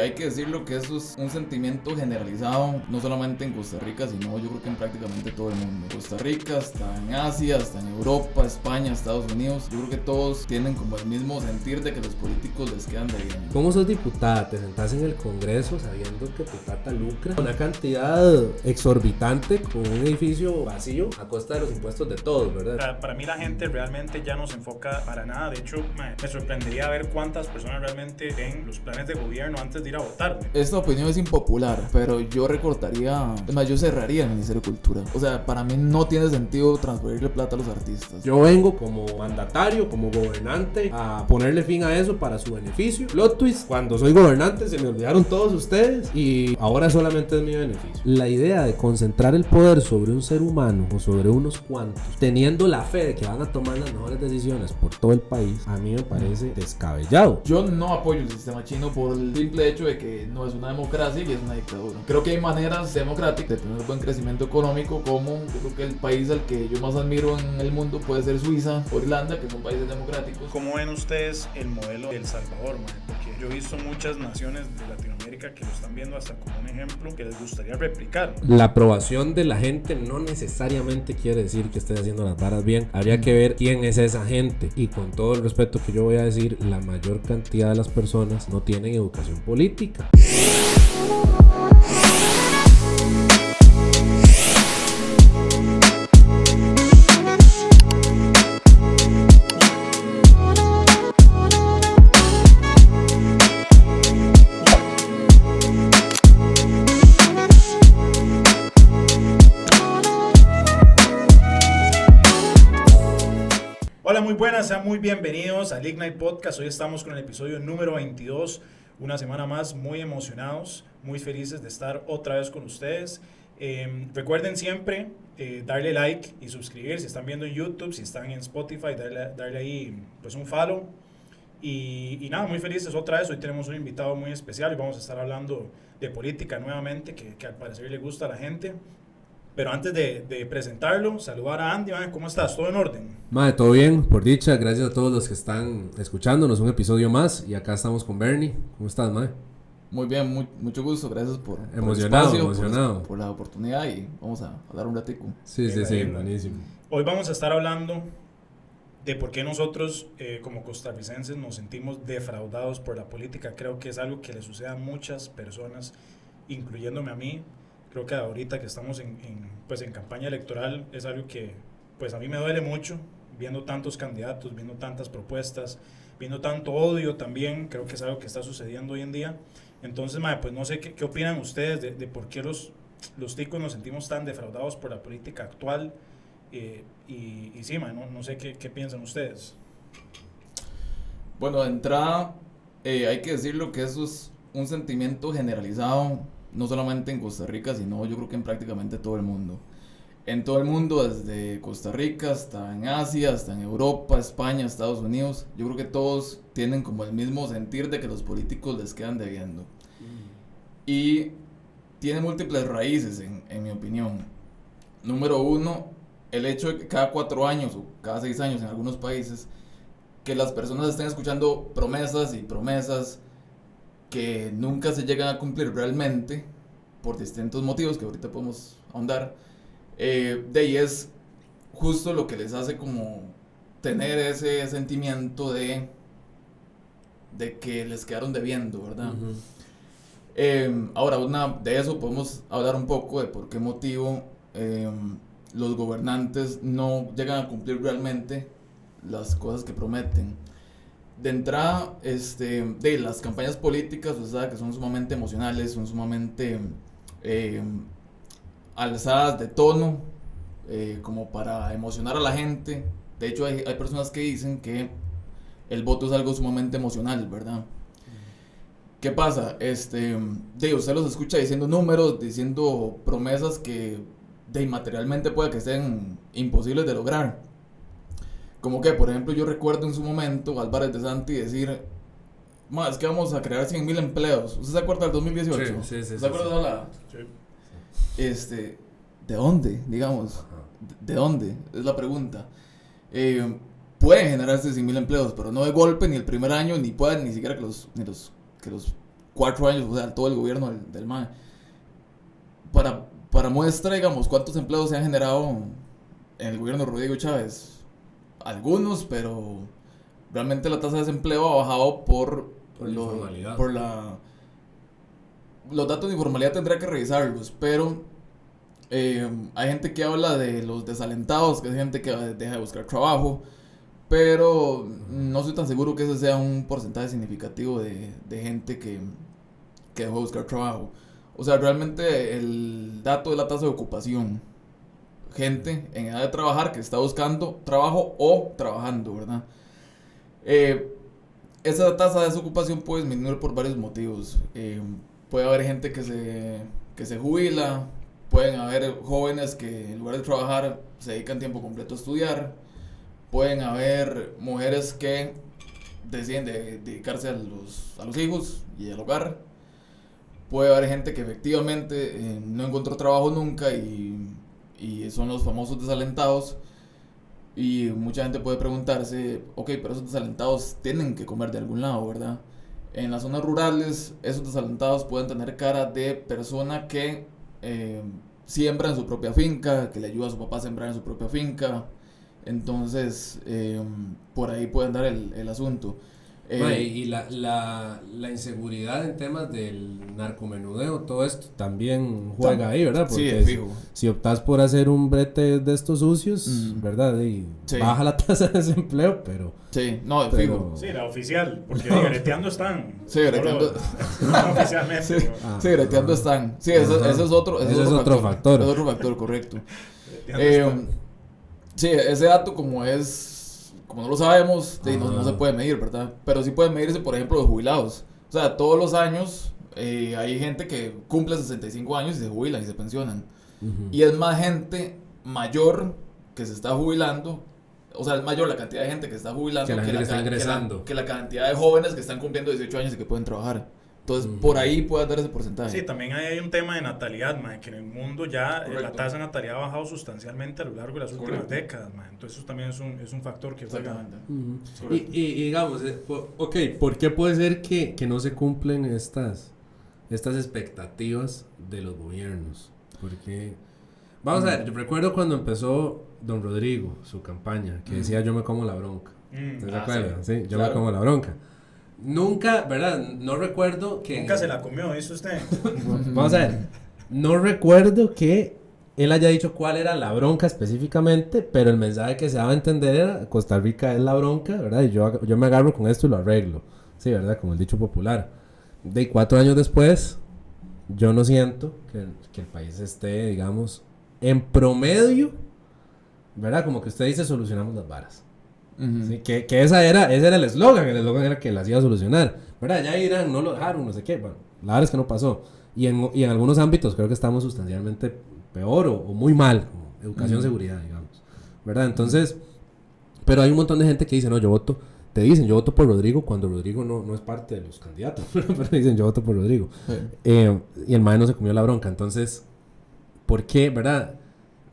Hay que decirlo que eso es un sentimiento generalizado, no solamente en Costa Rica, sino yo creo que en prácticamente todo el mundo. Costa Rica, hasta en Asia, hasta en Europa, España, Estados Unidos, yo creo que todos tienen como el mismo sentir de que los políticos les quedan debiendo. ¿Cómo sos diputada? Te sentás en el Congreso sabiendo que tu tata lucra una cantidad exorbitante con un edificio vacío a costa de los impuestos de todos, ¿verdad? Para mí la gente realmente ya no se enfoca para nada. De hecho, me sorprendería ver cuántas personas realmente ven los planes de gobierno antes de ir a votar. Esta opinión es impopular, pero yo recortaría, es más, yo cerraría el Ministerio de Cultura. O sea, para mí no tiene sentido transferirle plata a los artistas. Yo vengo como mandatario, como gobernante, a ponerle fin a eso para su beneficio. Plot twist, cuando soy gobernante se me olvidaron todos ustedes y ahora solamente es mi beneficio. La idea de concentrar el poder sobre un ser humano o sobre unos cuantos, teniendo la fe de que van a tomar las mejores decisiones por todo el país, a mí me parece descabellado. Yo no apoyo el sistema chino por el simple hecho de que no es una democracia y es una dictadura. Creo que hay maneras democráticas de tener buen crecimiento económico, como yo creo que el país al que yo más admiro en el mundo puede ser Suiza o Irlanda, que son países democráticos. ¿Cómo ven ustedes el modelo de El Salvador, man? Porque yo he visto muchas naciones de Latinoamérica que lo están viendo hasta como un ejemplo que les gustaría replicar. La aprobación de la gente no necesariamente quiere decir que esté haciendo las varas bien. Habría que ver quién es esa gente. Y con todo el respeto que yo voy a decir, la mayor cantidad de las personas no tienen educación política. Hola, muy buenas, sean muy bienvenidos al Ignite Podcast. Hoy estamos con el episodio número 22, una semana más, muy emocionados, muy felices de estar otra vez con ustedes. Recuerden siempre darle like y suscribir si están viendo en YouTube, si están en Spotify, darle ahí pues un follow. Y nada, muy felices otra vez. Hoy tenemos un invitado muy especial y vamos a estar hablando de política nuevamente, que al parecer le gusta a la gente. Pero antes de presentarlo, saludar a Andy. ¿Cómo estás? ¿Todo en orden? Madre, todo bien, por dicha. Gracias a todos los que están escuchándonos. Un episodio más. Y acá estamos con Bernie. ¿Cómo estás, madre? Muy bien, mucho gusto. Gracias por emocionado, el espacio, emocionado. por la oportunidad y vamos a hablar un ratico. Sí, buenísimo. Hoy vamos a estar hablando de por qué nosotros como costarricenses nos sentimos defraudados por la política. Creo que es algo que le sucede a muchas personas, incluyéndome a mí. Creo que ahorita que estamos en campaña electoral es algo que pues a mí me duele mucho, viendo tantos candidatos, viendo tantas propuestas, viendo tanto odio también. Creo que es algo que está sucediendo hoy en día. Entonces, pues no sé qué opinan ustedes de por qué los ticos nos sentimos tan defraudados por la política actual. Y sí, no sé qué piensan ustedes. Bueno, de entrada, hay que decirlo que eso es un sentimiento generalizado, no solamente en Costa Rica, sino yo creo que en prácticamente todo el mundo. En todo el mundo, desde Costa Rica hasta en Asia, hasta en Europa, España, Estados Unidos, yo creo que todos tienen como el mismo sentir de que los políticos les quedan debiendo. Y tiene múltiples raíces, en mi opinión. Número uno, el hecho de que cada 4 años o cada 6 años en algunos países, que las personas estén escuchando promesas y promesas que nunca se llegan a cumplir realmente por distintos motivos que ahorita podemos ahondar. De ahí es justo lo que les hace como tener ese sentimiento de que les quedaron debiendo, ¿verdad? Ahora, de eso podemos hablar un poco de por qué motivo los gobernantes no llegan a cumplir realmente las cosas que prometen. De entrada, de las campañas políticas, o sea, que son sumamente emocionales, son sumamente alzadas de tono, como para emocionar a la gente. De hecho, hay personas que dicen que el voto es algo sumamente emocional, ¿verdad? ¿Qué pasa? Usted los escucha diciendo números, diciendo promesas que materialmente puede que sean imposibles de lograr. Como que, por ejemplo, yo recuerdo en su momento Álvarez de Santi decir, es que vamos a crear 100,000 empleos. ¿Usted se acuerda del 2018? Sí. ¿Se acuerda de la? Sí. ¿De dónde? Digamos. ¿De dónde? Es la pregunta. Pueden generarse 100,000 empleos, pero no de golpe, ni el primer año, ni pueden ni siquiera que los 4 años, o sea, todo el gobierno del MAE. Para muestra, digamos, cuántos empleos se han generado en el gobierno de Rodrigo Chávez. Algunos, pero realmente la tasa de desempleo ha bajado por la informalidad. Los datos de informalidad tendría que revisarlos, pero hay gente que habla de los desalentados, que es gente que deja de buscar trabajo, pero no estoy tan seguro que ese sea un porcentaje significativo de gente que dejó de buscar trabajo. O sea, realmente el dato de la tasa de ocupación, gente en edad de trabajar que está buscando trabajo o trabajando, ¿verdad? Esa tasa de desocupación puede disminuir por varios motivos. Puede haber gente que se jubila, pueden haber jóvenes que en lugar de trabajar se dedican tiempo completo a estudiar, pueden haber mujeres que deciden dedicarse a los hijos y al hogar, puede haber gente que efectivamente no encontró trabajo nunca y son los famosos desalentados. Y mucha gente puede preguntarse, ok, pero esos desalentados tienen que comer de algún lado, ¿verdad? En las zonas rurales, esos desalentados pueden tener cara de persona que siembra en su propia finca, que le ayuda a su papá a sembrar en su propia finca. Entonces, por ahí puede andar el asunto. Y la inseguridad en temas del narcomenudeo, todo esto también juega ahí, ¿verdad? Porque sí, si optas por hacer un brete de estos sucios, ¿verdad? Y sí, baja la tasa de desempleo, pero... Sí, no, de fijo. Sí, la oficial, porque breteando están. Sí, breteando. No oficialmente. Sí, sí, breteando están. Sí, ese es otro factor. Es otro factor, correcto. Sí, ese dato como no lo sabemos, no se puede medir, ¿verdad? Pero sí pueden medirse, por ejemplo, los jubilados. O sea, todos los años hay gente que cumple 65 años y se jubilan y se pensionan. Y es más gente mayor que se está jubilando. O sea, es mayor la cantidad de gente que está jubilando que la gente que está ingresando. Que la cantidad de jóvenes que están cumpliendo 18 años y que pueden trabajar. Entonces, por ahí puede dar ese porcentaje. Sí, también hay un tema de natalidad, man, que en el mundo ya Correcto. la tasa de natalidad ha bajado sustancialmente a lo largo de las últimas décadas, man. Entonces eso también es un factor que juega. Y digamos, ok, ¿por qué puede ser que no se cumplen estas expectativas de los gobiernos? Porque, vamos a ver, yo recuerdo cuando empezó don Rodrigo su campaña, que decía yo me como la bronca. ¿Te acuerdas? Sí, yo me como la bronca. Nunca, ¿verdad? No recuerdo que... Nunca se la comió, dice usted. Vamos a ver, no recuerdo que él haya dicho cuál era la bronca específicamente, pero el mensaje que se daba a entender era Costa Rica es la bronca, ¿verdad? Y yo me agarro con esto y lo arreglo. Sí, ¿verdad? Como el dicho popular. De 4 años después, yo no siento que el país esté, digamos, en promedio, ¿verdad? Como que usted dice, solucionamos las varas. Sí, que ese era el eslogan era que las iba a solucionar, ¿verdad? Ya irán, no lo dejaron, no sé qué, bueno, la verdad es que no pasó, y en algunos ámbitos creo que estamos sustancialmente peor o muy mal, como educación, seguridad, digamos, ¿verdad? Entonces, pero hay un montón de gente que dice, no, yo voto por Rodrigo, cuando Rodrigo no es parte de los candidatos, pero dicen, yo voto por Rodrigo, y el mae no se comió la bronca. Entonces, ¿por qué, verdad?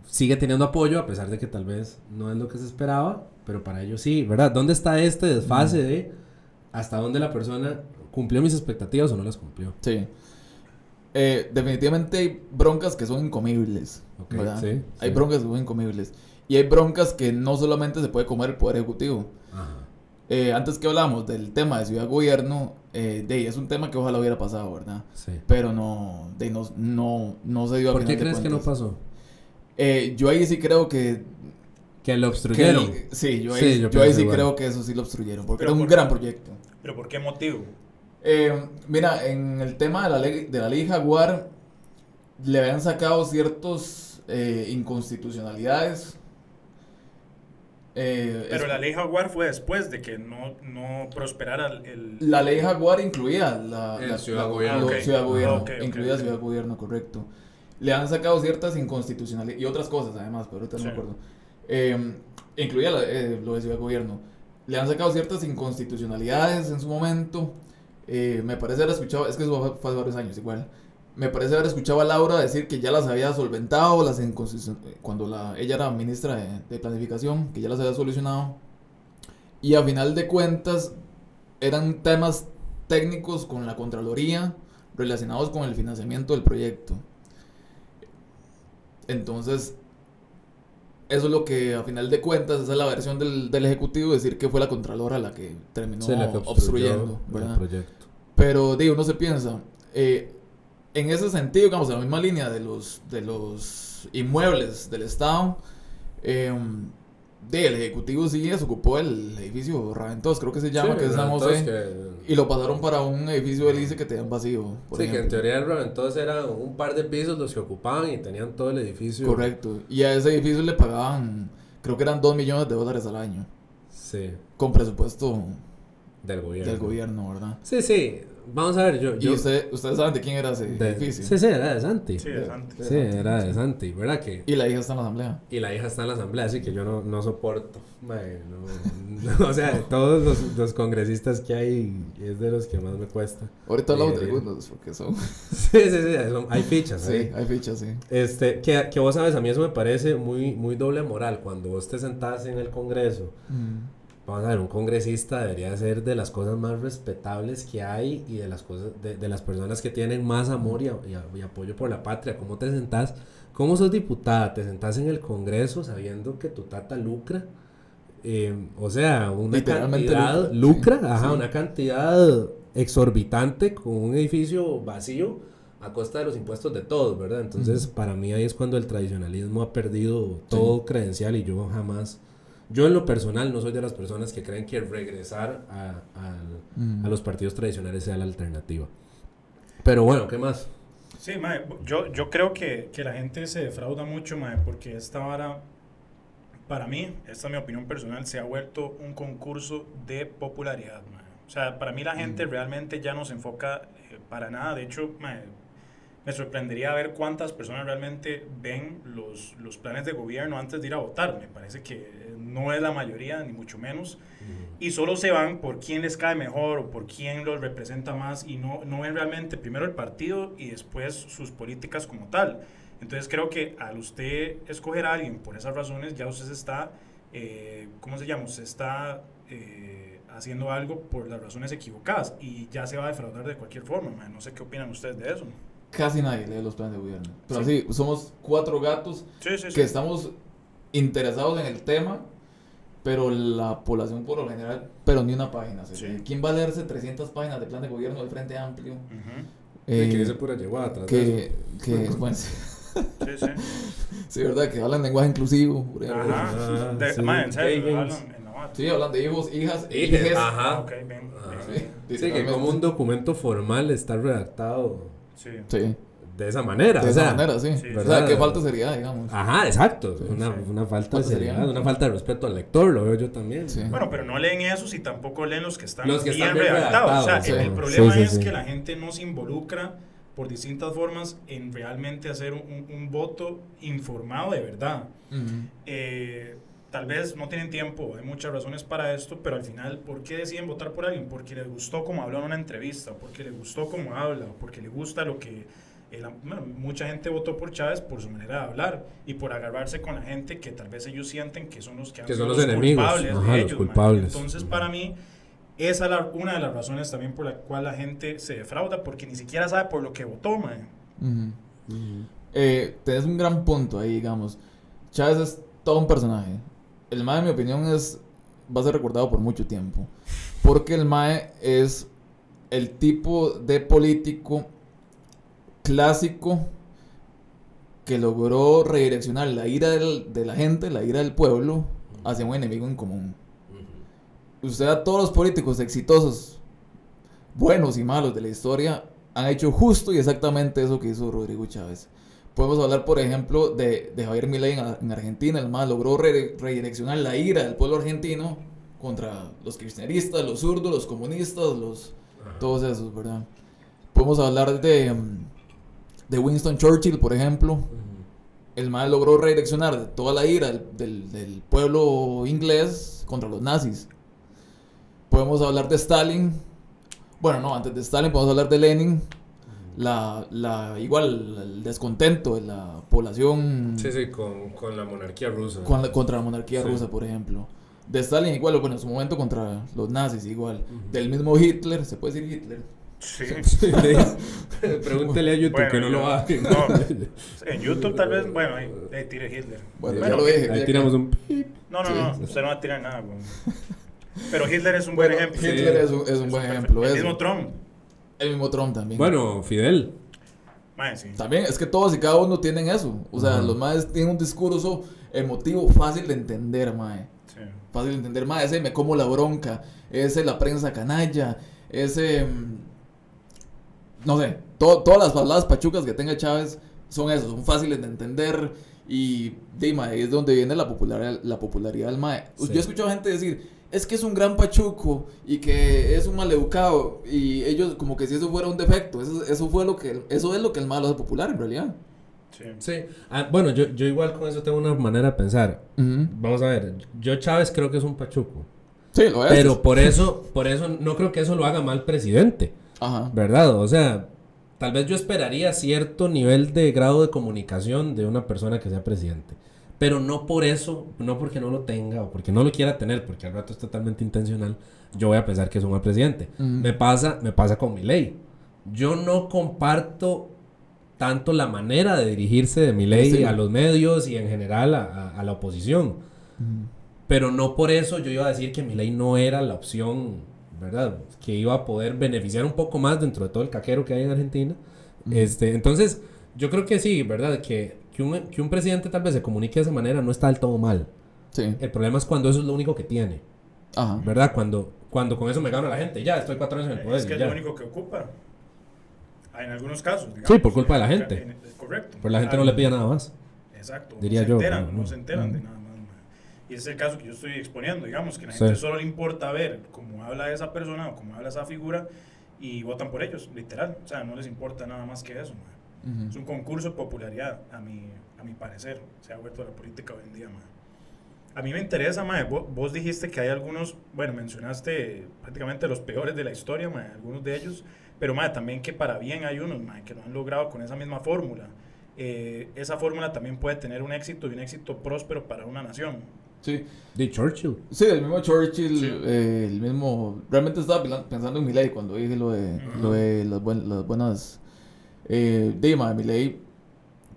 Sigue teniendo apoyo a pesar de que tal vez no es lo que se esperaba, pero para ellos sí, ¿verdad? ¿Dónde está este desfase de hasta dónde la persona cumplió mis expectativas o no las cumplió? Sí. Definitivamente hay broncas que son incomibles, Okay, ¿verdad? sí, Hay sí. broncas que son incomibles. Y hay broncas que no solamente se puede comer el Poder Ejecutivo. Ajá. Antes que hablábamos del tema de ciudad-gobierno, es un tema que ojalá hubiera pasado, ¿verdad? Sí. Pero no se dio a ¿Por qué final de crees que no cuentas. pasó? Yo ahí sí creo que Que lo obstruyeron. yo Sí, ahí pienso sí igual. creo que eso sí lo obstruyeron, porque Pero era un ¿por qué? gran proyecto. ¿Pero por qué motivo? Mira, en el tema de la ley Jaguar le habían sacado ciertos inconstitucionalidades. Pero la ley Jaguar fue después de que no prosperara el... La ley Jaguar incluía Ciudad Gobierno. lo- Ciudad Gobierno, Ok, incluía ok. Ciudad Gobierno, correcto. Le han sacado ciertas inconstitucionalidades y otras cosas además, pero ahorita no me Sí. acuerdo. Incluía lo de Ciudad Gobierno. Le han sacado ciertas inconstitucionalidades en su momento. Me parece haber escuchado, es que eso fue hace varios años igual. Me parece haber escuchado a Laura decir que ya las había solventado, cuando ella era ministra de Planificación, que ya las había solucionado. Y a final de cuentas eran temas técnicos con la Contraloría relacionados con el financiamiento del proyecto. Entonces, eso es lo que a final de cuentas, esa es la versión del Ejecutivo, decir que fue la Contralora la que terminó Sí, la que obstruyendo, el ¿verdad? proyecto. Pero digo, uno se piensa, en ese sentido, digamos, en la misma línea de los inmuebles del Estado, el Ejecutivo sí se ocupó del edificio Raventós, creo que se llama, Sí, que es San José, que... y lo pasaron para un edificio del ICE que tenían vacío, por Sí, que en ejemplo. teoría el Raventós era un par de pisos los que ocupaban y tenían todo el edificio. Correcto, y a ese edificio le pagaban, creo que eran $2 millones al año, Sí, con presupuesto del gobierno. ¿verdad? Sí, sí. Vamos a ver, Y ustedes saben de quién era ese de- edificio. Sí, era de Santi. Sí, es antes. Sí, era de Santi, ¿verdad que? Y la hija está en la asamblea. Y la hija está en la asamblea, así que yo no soporto. Mae, no, o sea, todos los congresistas que hay es de los que más me cuesta. Ahorita hablamos de Sí. algunos, porque son... Sí, hay fichas, Sí, hay fichas, sí. Que vos sabes, a mí eso me parece muy doble moral. Cuando vos te sentás en el Congreso, vamos a ver, un congresista debería ser de las cosas más respetables que hay y de las cosas de las personas que tienen más amor y apoyo por la patria. ¿Cómo te sentás? ¿Cómo sos diputada? ¿Te sentás en el Congreso sabiendo que tu tata lucra? O sea, una Literalmente cantidad lucra, lucra, sí. ajá, una cantidad exorbitante con un edificio vacío a costa de los impuestos de todos, ¿verdad? Entonces, para mí ahí es cuando el tradicionalismo ha perdido todo credencial y yo en lo personal no soy de las personas que creen que regresar a los partidos tradicionales sea la alternativa. Pero bueno, ¿qué más? Sí, mae, yo creo que la gente se defrauda mucho, mae, porque esta vara, para mí, esta es mi opinión personal, se ha vuelto un concurso de popularidad, mae. O sea, para mí la gente realmente ya no se enfoca para nada. De hecho, mae, me sorprendería ver cuántas personas realmente ven los planes de gobierno antes de ir a votar. Me parece que no es la mayoría, ni mucho menos. Y solo se van por quién les cae mejor o por quién los representa más y no ven realmente primero el partido y después sus políticas como tal. Entonces creo que al usted escoger a alguien por esas razones, ya usted se está, ¿cómo se llama? Se está haciendo algo por las razones equivocadas y ya se va a defraudar de cualquier forma, man. No sé qué opinan ustedes de eso. Casi nadie lee los planes de gobierno. Pero Sí. sí, somos 4 gatos Sí, sí, que sí. estamos interesados en el tema, pero la población por lo general, pero ni una página. Sí. ¿Quién va a leerse 300 páginas de plan de gobierno del Frente Amplio? Ujú. Que dice pura yeguada atrás de eso. Que bueno, Sí, sí. sí, verdad, que hablan lenguaje inclusivo. Por ejemplo. Ajá. sí. Ma, en serio, Higgins. hablan en Navarro. Sí, hablan de hijos, hijas, Hijes, hijes. ajá. Ok, bien. Ajá. bien. Sí, Sí, que como un documento formal está redactado Sí. Sí, de esa manera. de o esa sea, manera, sí. sí. O sea, ¿Verdad? que falta seriedad, digamos. Ajá, exacto. Sí, una falta de Falta de seriedad, seriedad. una falta de respeto al lector, lo veo yo también. Sí. Bueno, pero no leen esos y tampoco leen los que están, Los que bien, están bien redactados. O sea, redactados, el sí. problema Sí, sí, es sí. que la gente no se involucra por distintas formas en realmente hacer un voto informado de verdad. Ujú. Tal vez no tienen tiempo, hay muchas razones para esto, pero al final, ¿por qué deciden votar por alguien? Porque les gustó cómo habló en una entrevista, porque les gustó cómo habla, o porque les gusta lo que... bueno, mucha gente votó por Chávez por su manera de hablar y por agarrarse con la gente que tal vez ellos sienten que son los que han Que sido son los enemigos, culpables ajá, de los ellos, man. culpables. Entonces, para mí, esa es una de las razones también por la cual la gente se defrauda, porque ni siquiera sabe por lo que votó, man. Ujú. Tenés un gran punto ahí, digamos. Chávez es todo un personaje. El MAE, en mi opinión, va a ser recordado por mucho tiempo. Porque el MAE es el tipo de político clásico que logró redireccionar la ira de la gente, la ira del pueblo, hacia un enemigo en común. Usted a todos los políticos exitosos, buenos y malos de la historia, han hecho justo y exactamente eso que hizo Rodrigo Chávez. Podemos hablar, por ejemplo, de Javier Milei en Argentina. El MAS logró redireccionar la ira del pueblo argentino contra los kirchneristas, los zurdos, los comunistas, todos esos, ¿verdad? Podemos hablar de Winston Churchill, por ejemplo. El MAS logró redireccionar toda la ira del pueblo inglés contra los nazis. Podemos hablar de Stalin. Bueno, no, antes de Stalin podemos hablar de Lenin. Igual el descontento de la población Sí, con la monarquía rusa. contra la monarquía Sí. rusa, por ejemplo. De Stalin igual, o bueno, en su momento contra los nazis igual. Del mismo Hitler, ¿se puede decir Hitler? Sí. Pregúntele a YouTube Bueno, que no lo haga. No, en YouTube tal vez, bueno, ahí tire Hitler. Bueno, Bueno, ya lo dije. Ahí ya tiramos que- un... No, Sí. usted no va a tirar nada, güey. Pero Hitler es un buen Bueno, ejemplo. Hitler es un buen perfecto. ejemplo. El eso. mismo Trump. El mismo Trump también. Bueno, Fidel. Mae, sí. También es que todos y cada uno tienen eso. O sea, Ajá. los maes tienen un discurso emotivo fácil de entender, mae. Sí. Fácil de entender, mae. Ese me como la bronca. Ese la prensa canalla. Ese. No sé. Todas las palabras pachucas que tenga Chávez son eso. Son fáciles de entender. Y, mae, es donde viene la popularidad del mae. Sí. Yo he escuchado gente decir. Es que es un gran pachuco y que es un maleducado y ellos como que si eso fuera un defecto, eso es lo que el mae lo hace popular en realidad. Sí. Sí. Bueno, yo igual con eso tengo una manera de pensar. Vamos a ver, yo Chávez creo que es un pachuco. Sí, lo es. Pero por eso no creo que eso lo haga mal presidente, Ajá. ¿verdad? O sea, tal vez yo esperaría cierto nivel de grado de comunicación de una persona que sea presidente. Pero no por eso, no porque no lo tenga o porque no lo quiera tener, porque al rato es totalmente intencional, yo voy a pensar que es un mal presidente. Me pasa con Milei. Yo no comparto tanto la manera de dirigirse de Milei Sí. a los medios y en general a la oposición. Pero no por eso yo iba a decir que Milei no era la opción, ¿verdad? Que iba a poder beneficiar un poco más dentro de todo el caquero que hay en Argentina. Entonces, yo creo que sí, ¿verdad? Que un presidente tal vez se comunique de esa manera no está del todo mal. Sí. El problema es cuando eso es lo único que tiene, Ajá. ¿verdad? Cuando con eso me gano a la gente. Ya, estoy 4 años en el poder. Es que y es ya. lo único que ocupa. En algunos casos, digamos. Sí, por culpa de la gente. Correcto. Pero la gente no le pide nada más. Exacto. Diría no se yo, enteran, pero no no. se enteran de Ujú. nada más. Man. Y ese es el caso que yo estoy exponiendo, digamos, que a la Sí. gente solo le importa ver cómo habla esa persona o cómo habla esa figura y votan por ellos, literal. O sea, no les importa nada más que eso, man. Es un concurso de popularidad, a mi parecer. Se ha vuelto la política hoy en día, man. A mí me interesa, mae. Vos dijiste que hay algunos, bueno, mencionaste prácticamente los peores de la historia, mae, algunos de ellos, pero mae, también que para bien hay unos, mae, que lo han logrado con esa misma fórmula. Esa fórmula también puede tener un éxito y un éxito próspero para una nación. Sí. De Churchill. Sí, el mismo Churchill, Sí. el mismo... Realmente estaba pensando en Milei cuando dije lo de las buenas... Dima, Milei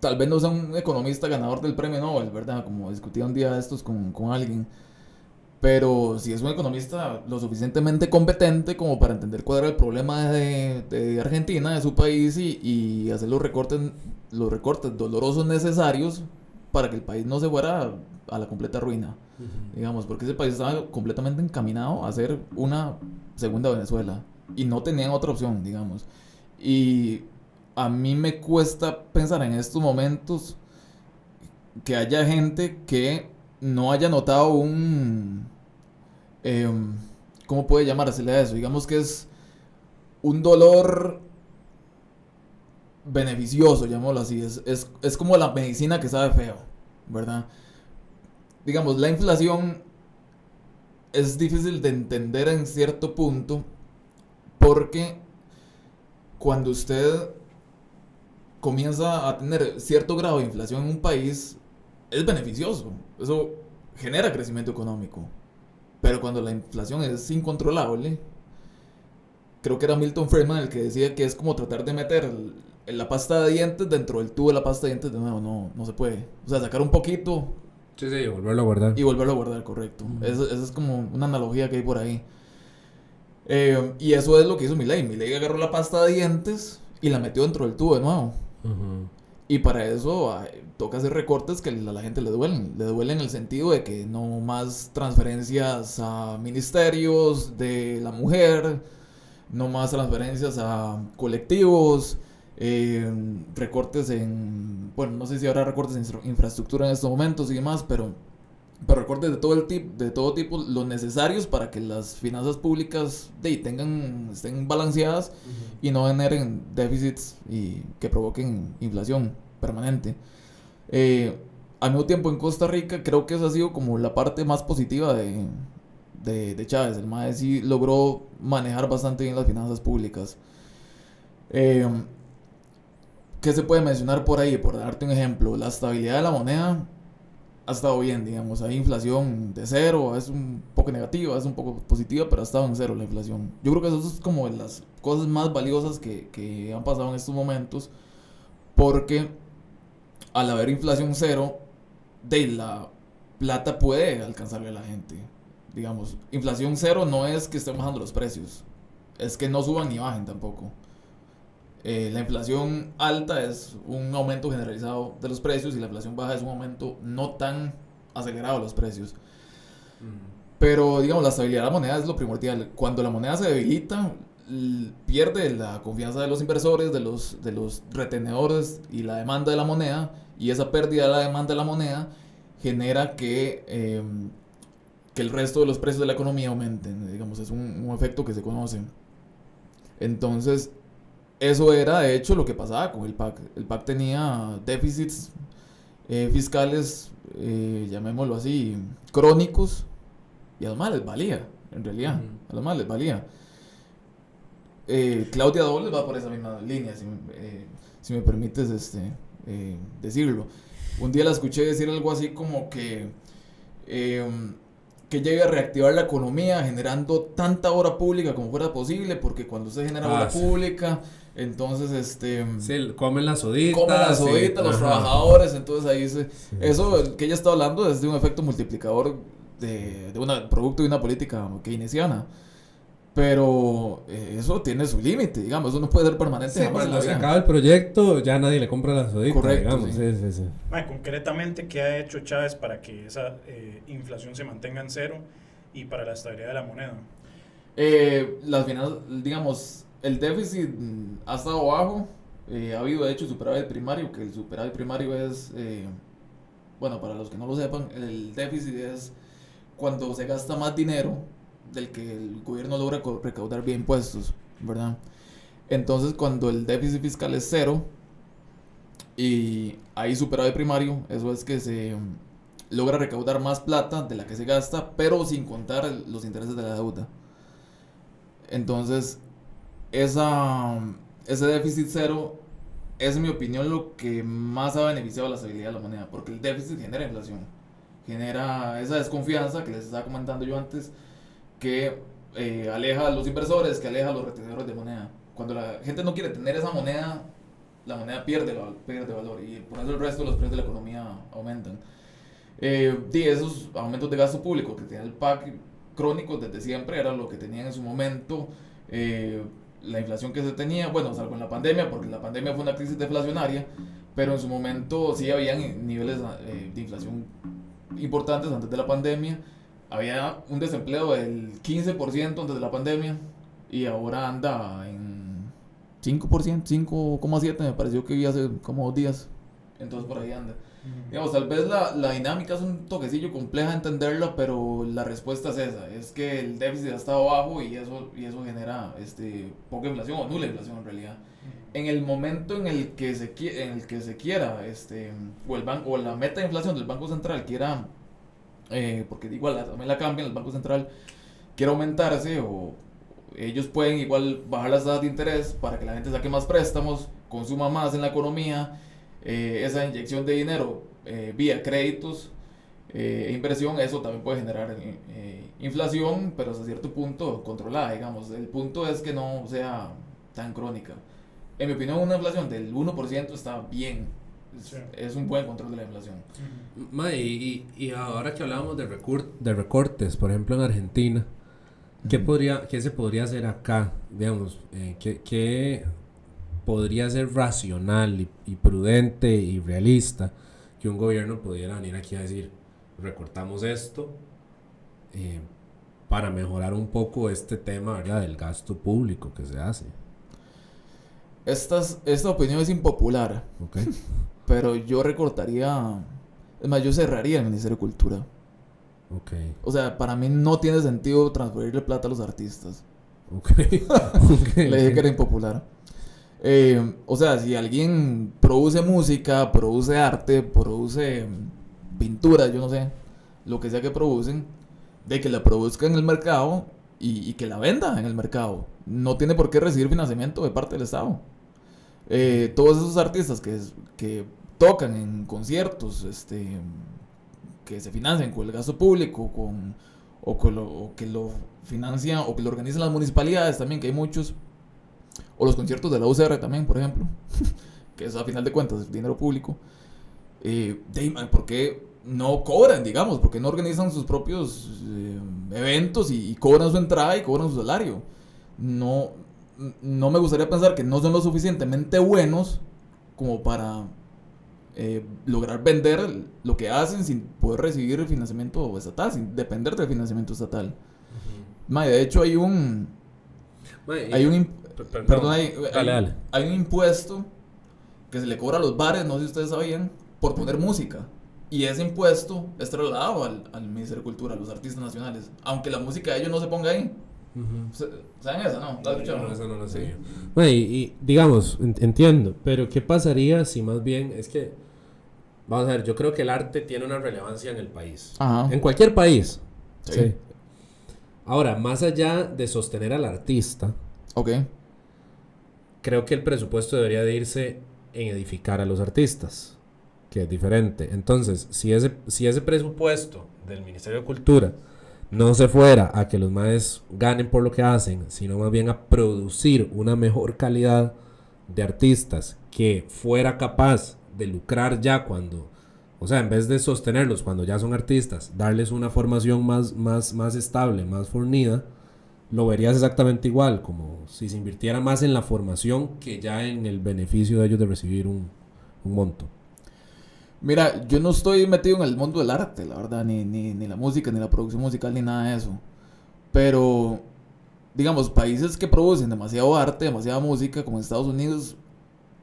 tal vez no sea un economista ganador del premio Nobel, ¿verdad? Como discutía un día de estos con alguien. Pero si es un economista lo suficientemente competente como para entender cuál era el problema de Argentina, de su país, y hacer los recortes dolorosos necesarios para que el país no se fuera a la completa ruina. Digamos, porque ese país estaba completamente encaminado a ser una segunda Venezuela y no tenían otra opción, digamos. Y a mí me cuesta pensar en estos momentos que haya gente que no haya notado ¿cómo puede llamársele a eso? Digamos que es un dolor beneficioso, llamémoslo así. Es como la medicina que sabe feo, ¿verdad? Digamos, la inflación es difícil de entender en cierto punto porque cuando usted comienza a tener cierto grado de inflación en un país, es beneficioso. Eso genera crecimiento económico. Pero cuando la inflación es incontrolable, creo que era Milton Friedman el que decía que es como tratar de meter la pasta de dientes dentro del tubo de la pasta de dientes de nuevo. No se puede. O sea, sacar un poquito Sí, volverlo a guardar. y volverlo a guardar, correcto. Esa es como una analogía que hay por ahí. Y eso es lo que hizo Milei. Milei agarró la pasta de dientes y la metió dentro del tubo de nuevo. Y para eso toca hacer recortes que a la gente le duelen. Le duelen en el sentido de que no más transferencias a ministerios de la mujer, no más transferencias a colectivos, recortes en... Bueno, no sé si habrá recortes en infraestructura en estos momentos y demás, pero recortes de todo tipo, los necesarios para que las finanzas públicas estén balanceadas y no generen déficits y que provoquen inflación permanente. Al mismo tiempo en Costa Rica creo que esa ha sido como la parte más positiva de Chávez. El MAE sí logró manejar bastante bien las finanzas públicas. ¿Qué se puede mencionar por ahí? Por darte un ejemplo, la estabilidad de la moneda ha estado bien, digamos. Hay inflación de cero, es un poco negativa, es un poco positiva, pero ha estado en cero la inflación. Yo creo que eso es como de las cosas más valiosas que han pasado en estos momentos, porque al haber inflación cero, de la plata puede alcanzarle a la gente. Digamos, inflación cero no es que estén bajando los precios, es que no suban ni bajen tampoco. La inflación alta es un aumento generalizado de los precios y la inflación baja es un aumento no tan acelerado de los precios. Pero, digamos, la estabilidad de la moneda es lo primordial. Cuando la moneda se debilita, pierde la confianza de los inversores, de los retenedores y la demanda de la moneda, y esa pérdida de la demanda de la moneda genera que el resto de los precios de la economía aumenten. Digamos, es un efecto que se conoce. Entonces, eso era de hecho lo que pasaba con el PAC. El PAC tenía déficits fiscales, llamémoslo así, crónicos, y a los más les valía, en realidad. A los más les valía. Claudia Dobles va por esa misma línea, si me permites decirlo. Un día la escuché decir algo así como que llegue a reactivar la economía generando tanta obra pública como fuera posible, porque cuando se genera obra pública, entonces sí, comen las oditas. Los trabajadores, entonces ahí eso que ella está hablando es de un efecto multiplicador de un producto de una política keynesiana. Pero eso tiene su límite, digamos, eso no puede ser permanente. Sí, cuando se acaba el proyecto ya nadie le compra las oditas. Correcto, digamos. Sí. Concretamente, ¿qué ha hecho Chávez para que esa inflación se mantenga en cero y para la estabilidad de la moneda? Las finanzas, digamos, el déficit ha estado bajo, ha habido de hecho superávit primario, que el superávit primario es, bueno, para los que no lo sepan, el déficit es cuando se gasta más dinero del que el gobierno logra recaudar vía impuestos, ¿verdad? Entonces, cuando el déficit fiscal es cero y hay superávit primario, eso es que se logra recaudar más plata de la que se gasta, pero sin contar los intereses de la deuda. Entonces, ese déficit cero es, en mi opinión, lo que más ha beneficiado a la estabilidad de la moneda, porque el déficit genera inflación, genera esa desconfianza que les estaba comentando yo antes, que aleja a los inversores, que aleja a los retenedores de moneda. Cuando la gente no quiere tener esa moneda, la moneda pierde valor, y por eso el resto de los precios de la economía aumentan. Esos aumentos de gasto público que tenía el PAC crónicos desde siempre era lo que tenían en su momento. La inflación que se tenía, bueno, salvo en la pandemia, porque la pandemia fue una crisis deflacionaria, pero en su momento sí habían niveles de inflación importantes antes de la pandemia. Había un desempleo del 15% antes de la pandemia y ahora anda en 5%, 5,7% me pareció que vi hace como 2 días. Entonces por ahí anda. Digamos, tal vez la dinámica es un toquecillo compleja de entenderla, pero la respuesta es esa, es que el déficit ha estado bajo y eso genera poca inflación o nula inflación en realidad. En el momento en el que se quiera o la meta de inflación del Banco Central quiera, porque igual también la cambian, el Banco Central quiere aumentarse, o ellos pueden igual bajar las tasas de interés para que la gente saque más préstamos, consuma más en la economía. Esa inyección de dinero vía créditos e inversión, eso también puede generar inflación, pero hasta cierto punto controlada, digamos. El punto es que no sea tan crónica. En mi opinión, una inflación del 1% está bien. Es un buen control de la inflación. Y ahora que hablábamos de recortes, por ejemplo en Argentina, ¿qué se podría hacer acá? Digamos, ¿qué podría ser racional y prudente y realista que un gobierno pudiera venir aquí a decir, recortamos esto para mejorar un poco este tema, ¿verdad?, del gasto público que se hace? Esta opinión es impopular, okay. Pero yo recortaría, es más, yo cerraría el Ministerio de Cultura. Okay. O sea, para mí no tiene sentido transferirle plata a los artistas. Okay. Le dije que era impopular. O sea, si alguien produce música, produce arte, produce pintura, yo no sé, lo que sea que producen, de que la produzca en el mercado y que la venda en el mercado. No tiene por qué recibir financiamiento de parte del Estado. Todos esos artistas que tocan en conciertos, que se financian con el gasto público, o que lo financian o que lo organizan las municipalidades también, que hay muchos, o los conciertos de la UCR también, por ejemplo, que es a final de cuentas dinero público. ¿Por qué no cobran, digamos? ¿Por qué no organizan sus propios eventos y cobran su entrada y cobran su salario? No me gustaría pensar que no son lo suficientemente buenos como para lograr vender lo que hacen sin poder recibir financiamiento estatal, sin depender del financiamiento estatal. De hecho hay un impuesto que se le cobra a los bares, no sé si ustedes sabían, por poner música. Y ese impuesto es trasladado al Ministerio de Cultura, a los artistas nacionales, aunque la música de ellos no se ponga ahí. ¿Saben esa? ¿No? ¿La escucharon? No, esa no la sé. Bueno, y digamos, entiendo, pero ¿qué pasaría si más bien es que, vamos a ver, yo creo que el arte tiene una relevancia en el país. Ajá. En cualquier país. Sí. Sí. Ahora, más allá de sostener al artista, Ok. creo que el presupuesto debería de irse en edificar a los artistas, que es diferente. Entonces, si ese presupuesto del Ministerio de Cultura no se fuera a que los maes ganen por lo que hacen, sino más bien a producir una mejor calidad de artistas que fuera capaz de lucrar ya cuando, o sea, en vez de sostenerlos cuando ya son artistas, darles una formación más estable, más fornida, lo verías exactamente igual, como si se invirtiera más en la formación que ya en el beneficio de ellos de recibir un monto. Mira, yo no estoy metido en el mundo del arte, la verdad, ni la música, ni la producción musical, ni nada de eso. Pero, digamos, países que producen demasiado arte, demasiada música, como Estados Unidos,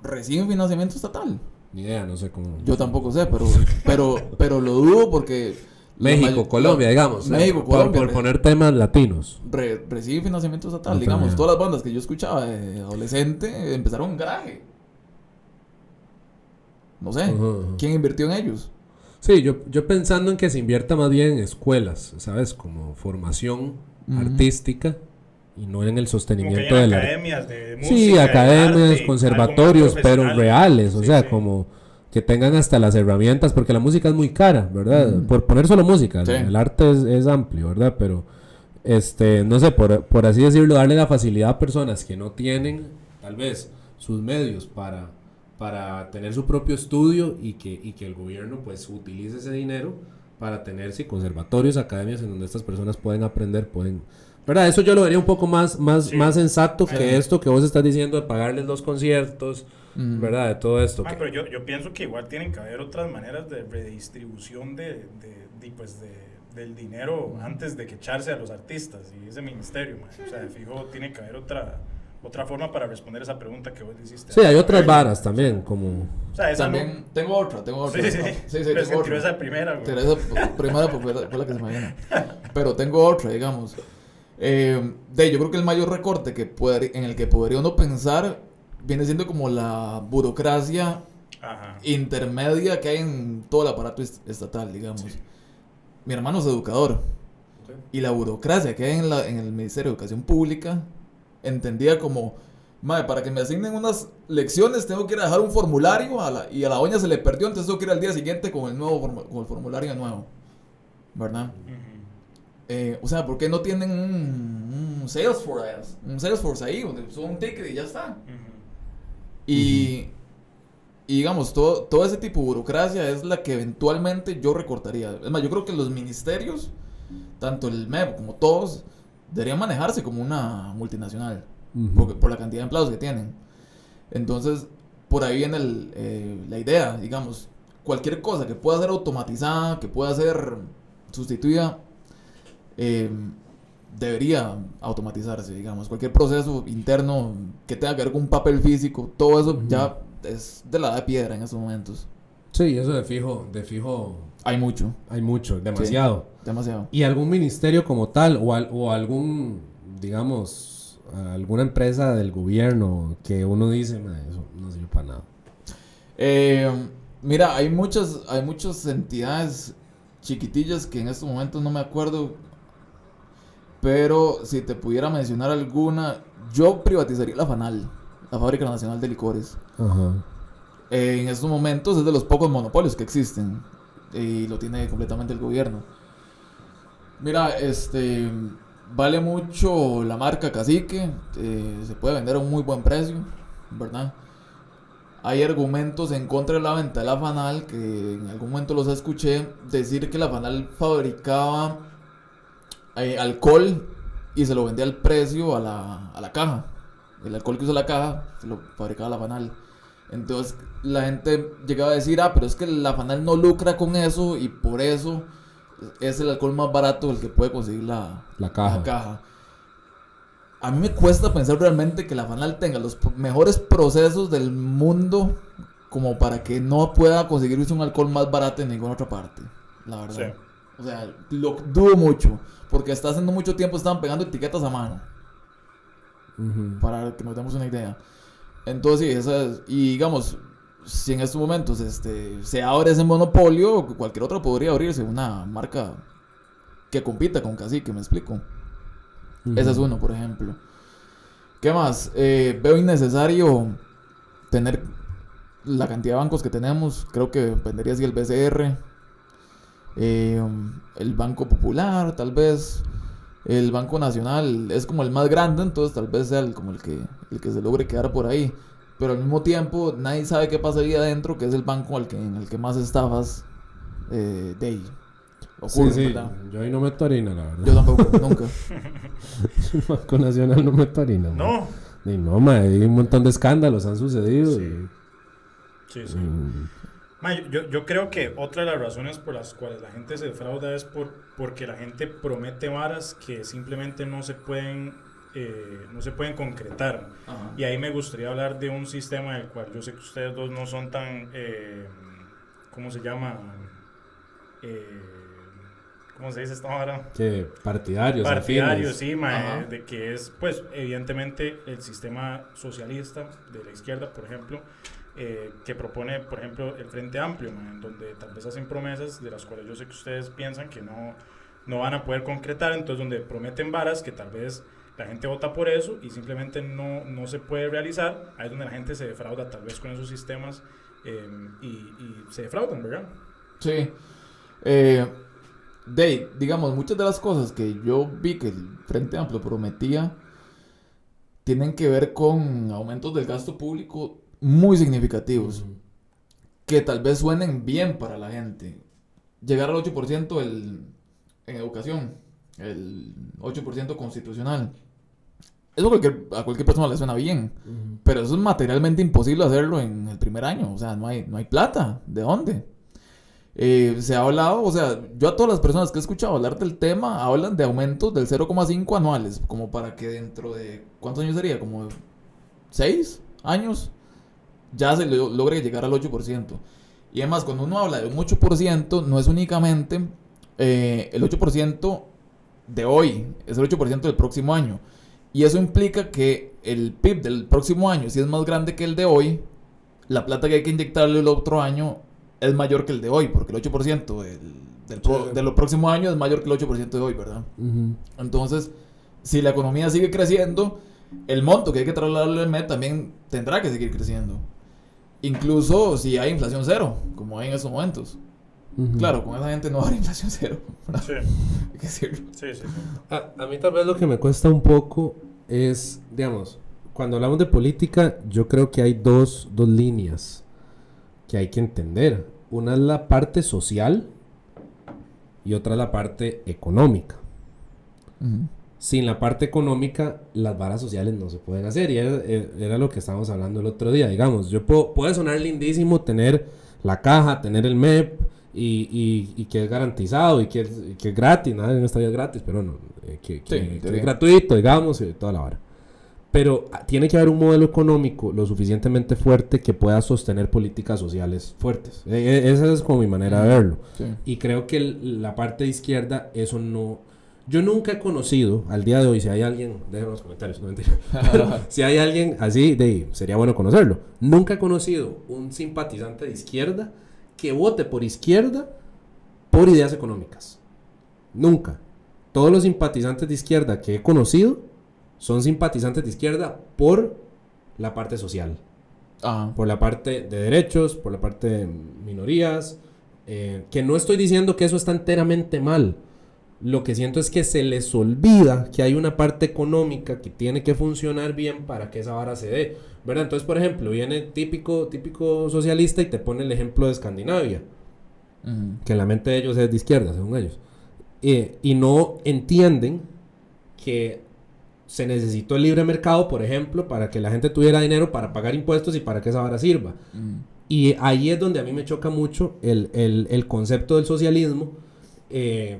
reciben financiamiento estatal. Ni idea, no sé cómo. Yo tampoco sé, pero lo dudo porque... México, Colombia, digamos. México, Colombia. Por poner temas latinos. Reciben financiamiento estatal, No digamos. tenía. Todas las bandas que yo escuchaba de adolescente empezaron en garaje. No sé, ¿quién invirtió en ellos? Sí, yo pensando en que se invierta más bien en escuelas, ¿sabes? Como formación artística y no en el sostenimiento de la... academias de música. Sí, de academias, arte, conservatorios, algo más pero profesional. reales, o Sí, sea, sí. como que tengan hasta las herramientas, porque la música es muy cara, ¿verdad? Por poner solo música, Sí. el arte es amplio, ¿verdad? Pero, no sé, por así decirlo, darle la facilidad a personas que no tienen, tal vez, sus medios para tener su propio estudio y que el gobierno, pues, utilice ese dinero para tener, sí, conservatorios, academias en donde estas personas pueden aprender, ¿verdad? Eso yo lo vería un poco más sensato que esto que vos estás diciendo de pagarles los conciertos, ¿verdad? De todo esto. Pero yo pienso que igual tienen que haber otras maneras de redistribución del dinero antes de que echarse a los artistas y ese ministerio, man. O sea, fijo, tiene que haber otra forma para responder esa pregunta que vos hiciste. Sí, hay otras varas también, como... O sea, esa También tengo otra. Sí. Sí, Pero es que tengo tiró otra. esa primera, güey. Tiré esa primera porque fue la que se me vino. Pero tengo otra, digamos. Yo creo que el mayor recorte en el que podría uno pensar viene siendo como la burocracia intermedia que hay en todo el aparato estatal, digamos. Sí. Mi hermano es educador. Y la burocracia que hay en el Ministerio de Educación Pública, entendía como, para que me asignen unas lecciones tengo que ir a dejar un formulario y a la doña se le perdió, entonces tengo que ir al día siguiente con el formulario nuevo, ¿verdad? O sea, ¿por qué no tienen un Salesforce ahí donde suben un ticket y ya está? Y digamos, todo ese tipo de burocracia es la que eventualmente yo recortaría. Es más, yo creo que los ministerios, tanto el MEP como todos, deberían manejarse como una multinacional por la cantidad de empleados que tienen. Entonces, por ahí viene la idea, digamos, cualquier cosa que pueda ser automatizada, que pueda ser sustituida, debería automatizarse, digamos. Cualquier proceso interno que tenga que ver con un papel físico, todo eso ya es de la edad de piedra en estos momentos. Sí, eso de fijo Hay mucho. hay mucho, demasiado. Sí, demasiado. ¿Y algún ministerio como tal o algún, digamos, alguna empresa del gobierno que uno dice, eso no sirve para nada? Mira, hay muchas entidades chiquitillas que en estos momentos no me acuerdo, pero si te pudiera mencionar alguna, yo privatizaría la FANAL, la Fábrica Nacional de Licores. Ajá. En estos momentos es de los pocos monopolios que existen. y lo tiene completamente el gobierno. Mira, vale mucho la marca Cacique, se puede vender a un muy buen precio, ¿verdad? Hay argumentos en contra de la venta de la Fanal, que en algún momento los escuché decir que la Fanal fabricaba alcohol y se lo vendía al precio a la caja. El alcohol que usa la caja se lo fabricaba la Fanal. Entonces la gente llegaba a decir, pero es que la Fanal no lucra con eso y por eso es el alcohol más barato el que puede conseguir la caja. A mí me cuesta pensar realmente que la Fanal tenga los mejores procesos del mundo como para que no pueda conseguirse un alcohol más barato en ninguna otra parte, la verdad. Sí. O sea, lo dudo mucho, porque hasta hace no mucho tiempo estaban pegando etiquetas a mano. Para que nos demos una idea. Entonces, sí, y digamos, si en estos momentos se abre ese monopolio, cualquier otro podría abrirse una marca que compita con Cacique, ¿me explico? Ese es uno, por ejemplo. ¿Qué más? Veo innecesario tener la cantidad de bancos que tenemos. Creo que vendería así el BCR, el Banco Popular, tal vez. El Banco Nacional es como el más grande, entonces tal vez sea como el que se logre quedar por ahí. Pero al mismo tiempo, nadie sabe qué pasaría adentro, que es el banco en el que más estafas de ahí ocurren, sí, ¿verdad? Yo ahí no meto harina, la verdad. Yo tampoco, nunca. El Banco Nacional no meto harina. No. Ni no, hay un montón de escándalos han sucedido. Sí. Yo creo que otra de las razones por las cuales la gente se defrauda es porque la gente promete varas que simplemente no se pueden concretar. Ajá. Y ahí me gustaría hablar de un sistema del cual yo sé que ustedes dos no son tan ¿cómo se llama? ¿Cómo se dice esta hora? Partidarios, sí, de que es, pues, evidentemente el sistema socialista de la izquierda, por ejemplo, que propone, por ejemplo, el Frente Amplio, en donde tal vez hacen promesas de las cuales yo sé que ustedes piensan que no van a poder concretar, entonces donde prometen varas que tal vez la gente vota por eso y simplemente no se puede realizar. Ahí es donde la gente se defrauda tal vez con esos sistemas y se defraudan, ¿verdad? Sí. Digamos, muchas de las cosas que yo vi que el Frente Amplio prometía tienen que ver con aumentos del gasto público muy significativos, que tal vez suenen bien para la gente. Llegar al 8% en educación, el 8% constitucional, eso a cualquier persona le suena bien, pero eso es materialmente imposible hacerlo en el primer año. O sea, no hay plata. ¿De dónde? Se ha hablado, o sea, yo a todas las personas que he escuchado hablar del tema hablan de aumentos del 0,5 anuales, como para que dentro de, ¿cuántos años sería? Como 6 años ya se logre llegar al 8%. Y además, cuando uno habla de un 8%, no es únicamente el 8% de hoy, es el 8% del próximo año. Y eso implica que el PIB del próximo año, si es más grande que el de hoy, la plata que hay que inyectarle el otro año es mayor que el de hoy, porque el 8% del próximo año es mayor que el 8% de hoy, ¿verdad? Entonces, si la economía sigue creciendo, el monto que hay que trasladarle al MEP también tendrá que seguir creciendo. Incluso si hay inflación cero, como hay en esos momentos. Claro, con esa gente no habrá inflación cero. Sí. Hay que decirlo. Sí. A mí tal vez lo que me cuesta un poco es, digamos, cuando hablamos de política, yo creo que hay dos líneas que hay que entender. Una es la parte social y otra es la parte económica. Sin la parte económica, las varas sociales no se pueden hacer. Y era lo que estábamos hablando el otro día. Digamos, puede sonar lindísimo tener la caja, tener el MEP y que es garantizado y que es gratis. Nada en esta vida es gratis, pero no, que es gratuito, digamos, y toda la vara. Pero tiene que haber un modelo económico lo suficientemente fuerte que pueda sostener políticas sociales fuertes. Esa es como mi manera de verlo. Sí. Y creo que la parte de izquierda, eso no... Yo nunca he conocido, al día de hoy, si hay alguien... Déjenme en los comentarios, no mentira. Pero si hay alguien así, sería bueno conocerlo. Nunca he conocido un simpatizante de izquierda que vote por izquierda por ideas económicas. Nunca. Todos los simpatizantes de izquierda que he conocido son simpatizantes de izquierda por la parte social. Por la parte de derechos, por la parte de minorías, Que no estoy diciendo que eso está enteramente mal. Lo que siento es que se les olvida que hay una parte económica que tiene que funcionar bien para que esa vara se dé, ¿verdad? Entonces, por ejemplo, viene típico socialista y te pone el ejemplo de Escandinavia, que en la mente de ellos es de izquierda, según ellos. Y no entienden que se necesitó el libre mercado, por ejemplo, para que la gente tuviera dinero para pagar impuestos y para que esa vara sirva. Y ahí es donde a mí me choca mucho el concepto del socialismo,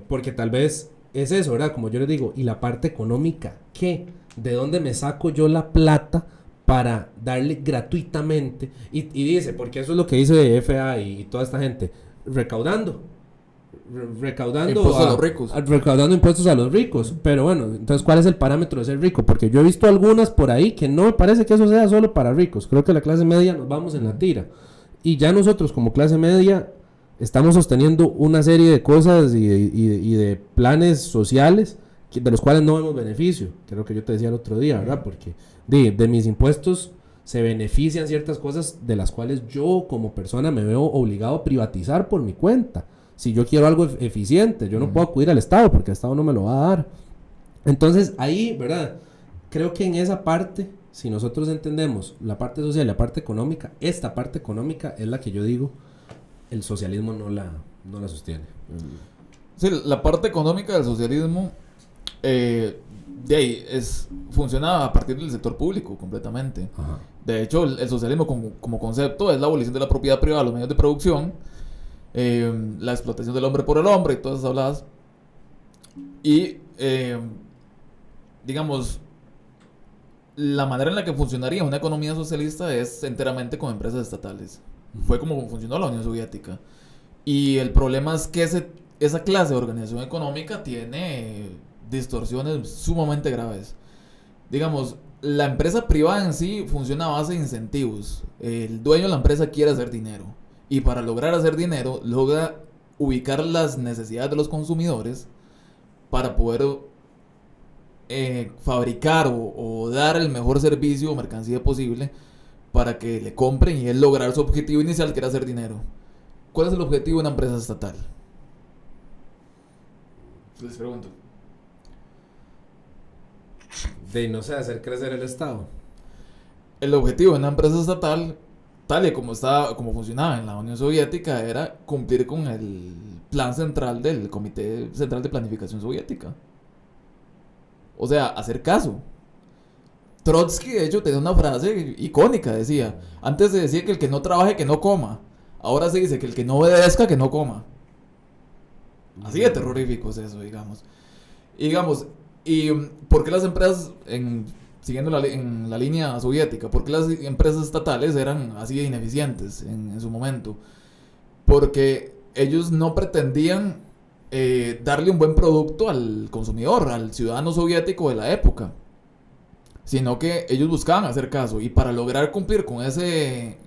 porque tal vez es eso, ¿verdad? Como yo les digo, ¿y la parte económica qué? ¿De dónde me saco yo la plata para darle gratuitamente? Y dice, porque eso es lo que dice FA y toda esta gente, recaudando impuestos a los ricos. Recaudando impuestos a los ricos. Pero bueno, entonces, ¿cuál es el parámetro de ser rico? Porque yo he visto algunas por ahí que no me parece que eso sea solo para ricos. Creo que la clase media nos vamos en la tira. Y ya nosotros como clase media estamos sosteniendo una serie de cosas y de planes sociales de los cuales no vemos beneficio. Creo que yo te decía el otro día, ¿verdad? Porque de mis impuestos se benefician ciertas cosas de las cuales yo como persona me veo obligado a privatizar por mi cuenta. Si yo quiero algo eficiente, yo no puedo acudir al Estado porque el Estado no me lo va a dar. Entonces ahí, ¿verdad? Creo que en esa parte, si nosotros entendemos la parte social y la parte económica, esta parte económica es la que yo digo, el socialismo no la sostiene. Sí, la parte económica del socialismo de ahí funciona a partir del sector público completamente. Ajá. De hecho, el socialismo como concepto es la abolición de la propiedad privada de los medios de producción, la explotación del hombre por el hombre y todas esas habladas. Y digamos, la manera en la que funcionaría una economía socialista es enteramente con empresas estatales. Fue como funcionó la Unión Soviética. Y el problema es que esa clase de organización económica tiene distorsiones sumamente graves. Digamos, la empresa privada en sí funciona a base de incentivos. El dueño de la empresa quiere hacer dinero. Y para lograr hacer dinero, logra ubicar las necesidades de los consumidores para poder fabricar o dar el mejor servicio o mercancía posible para que le compren y él lograr su objetivo inicial, que era hacer dinero. ¿Cuál es el objetivo de una empresa estatal? Les pregunto. De, no sé, hacer crecer el Estado. El objetivo de una empresa estatal, tal y como funcionaba en la Unión Soviética, era cumplir con el plan central del Comité Central de Planificación Soviética. O sea, hacer caso. Trotsky, de hecho, tenía una frase icónica, decía, antes se decía que el que no trabaje, que no coma. Ahora se dice que el que no obedezca, que no coma. Así de terrorífico es eso, digamos. ¿Y por qué las empresas, siguiendo en la línea soviética, por qué las empresas estatales eran así de ineficientes en su momento? Porque ellos no pretendían darle un buen producto al consumidor, al ciudadano soviético de la época, sino que ellos buscaban hacer caso, y para lograr cumplir con ese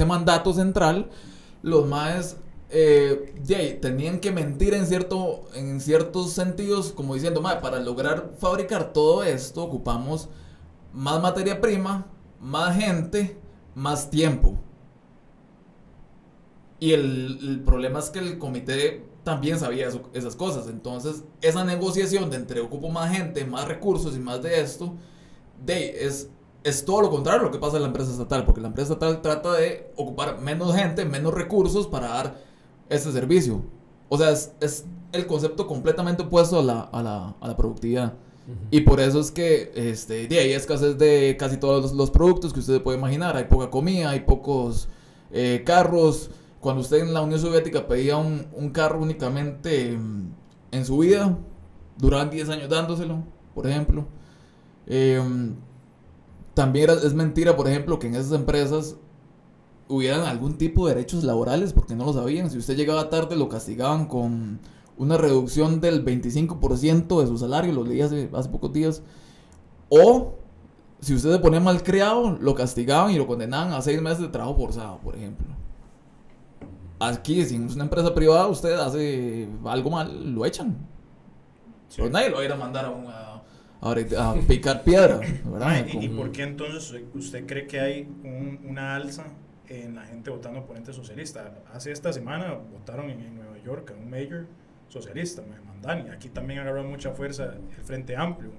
mandato central, los maes tenían que mentir en ciertos sentidos, como diciendo, para lograr fabricar todo esto ocupamos más materia prima, más gente, más tiempo. Y el problema es que el comité también sabía esas cosas. Entonces, esa negociación de entre ocupo más gente, más recursos y más de esto, es todo lo contrario a lo que pasa en la empresa estatal. Porque la empresa estatal trata de ocupar menos gente, menos recursos para dar este servicio. O sea, es el concepto completamente opuesto a la productividad. Y por eso es que de ahí hay escasez de casi todos los productos que usted puede imaginar. Hay poca comida, hay pocos carros. Cuando usted en la Unión Soviética pedía un carro únicamente en su vida, duraban 10 años dándoselo, por ejemplo. También es mentira, por ejemplo, que en esas empresas hubieran algún tipo de derechos laborales, porque no lo sabían. Si usted llegaba tarde, lo castigaban con una reducción del 25% de su salario, lo leí hace pocos días. O si usted se ponía malcriado, lo castigaban y lo condenaban a 6 meses de trabajo forzado, por ejemplo. Aquí, si es una empresa privada, usted hace algo mal, lo echan. Sí. Pues nadie lo va a ir a mandar a picar piedra, ¿verdad? ¿Y por qué entonces usted cree que hay una alza en la gente votando por ente socialista. Hace esta semana votaron en Nueva York a un mayor socialista, Mamdani. Aquí también agarró mucha fuerza el Frente Amplio.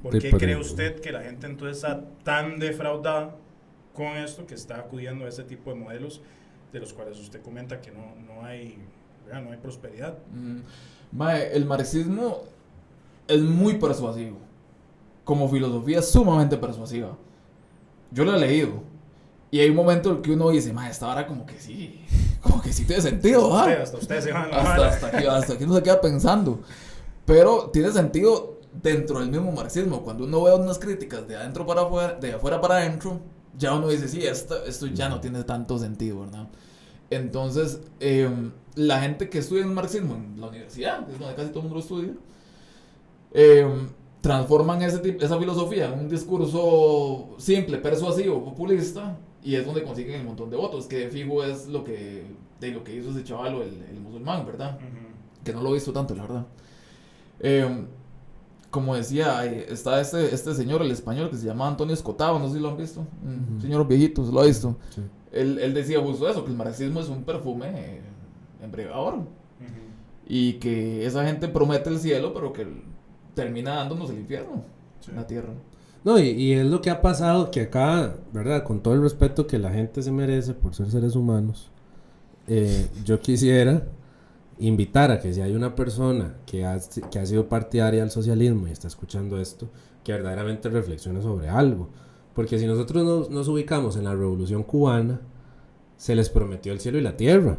¿Por qué cree usted que la gente entonces está tan defraudada con esto que está acudiendo a este tipo de modelos de los cuales usted comenta que no hay prosperidad? Mae, el marxismo es muy persuasivo. Como filosofía es sumamente persuasiva. Yo lo he leído. Y hay un momento en el que uno dice, mae, esta vara como que sí tiene sentido, ¿verdad? Hasta usted se van hasta aquí no se queda pensando. Pero tiene sentido dentro del mismo marxismo. Cuando uno ve unas críticas de adentro para afuera, de afuera para adentro, ya uno dice, sí, esto ya no tiene tanto sentido, ¿verdad? Entonces, la gente que estudia el marxismo en la universidad, que es donde casi todo el mundo lo estudia, transforman esa filosofía en un discurso simple, persuasivo, populista, y es donde consiguen el montón de votos, que de fijo es lo que hizo ese chaval, el musulmán, ¿verdad? Que no lo he visto tanto, la verdad. Como decía, está este señor, el español, que se llama Antonio Escotado, no sé si lo han visto, un señor viejito, ¿se lo ha visto? Sí. Él decía justo eso, que el marxismo es un perfume embriagador, y que esa gente promete el cielo, pero que termina dándonos el infierno, en la tierra. No, y es lo que ha pasado, que acá, ¿verdad? Con todo el respeto que la gente se merece por ser seres humanos, yo quisiera invitar a que si hay una persona que ha sido partidaria del socialismo y está escuchando esto, que verdaderamente reflexione sobre algo. Porque si nosotros nos ubicamos en la Revolución Cubana, se les prometió el cielo y la tierra.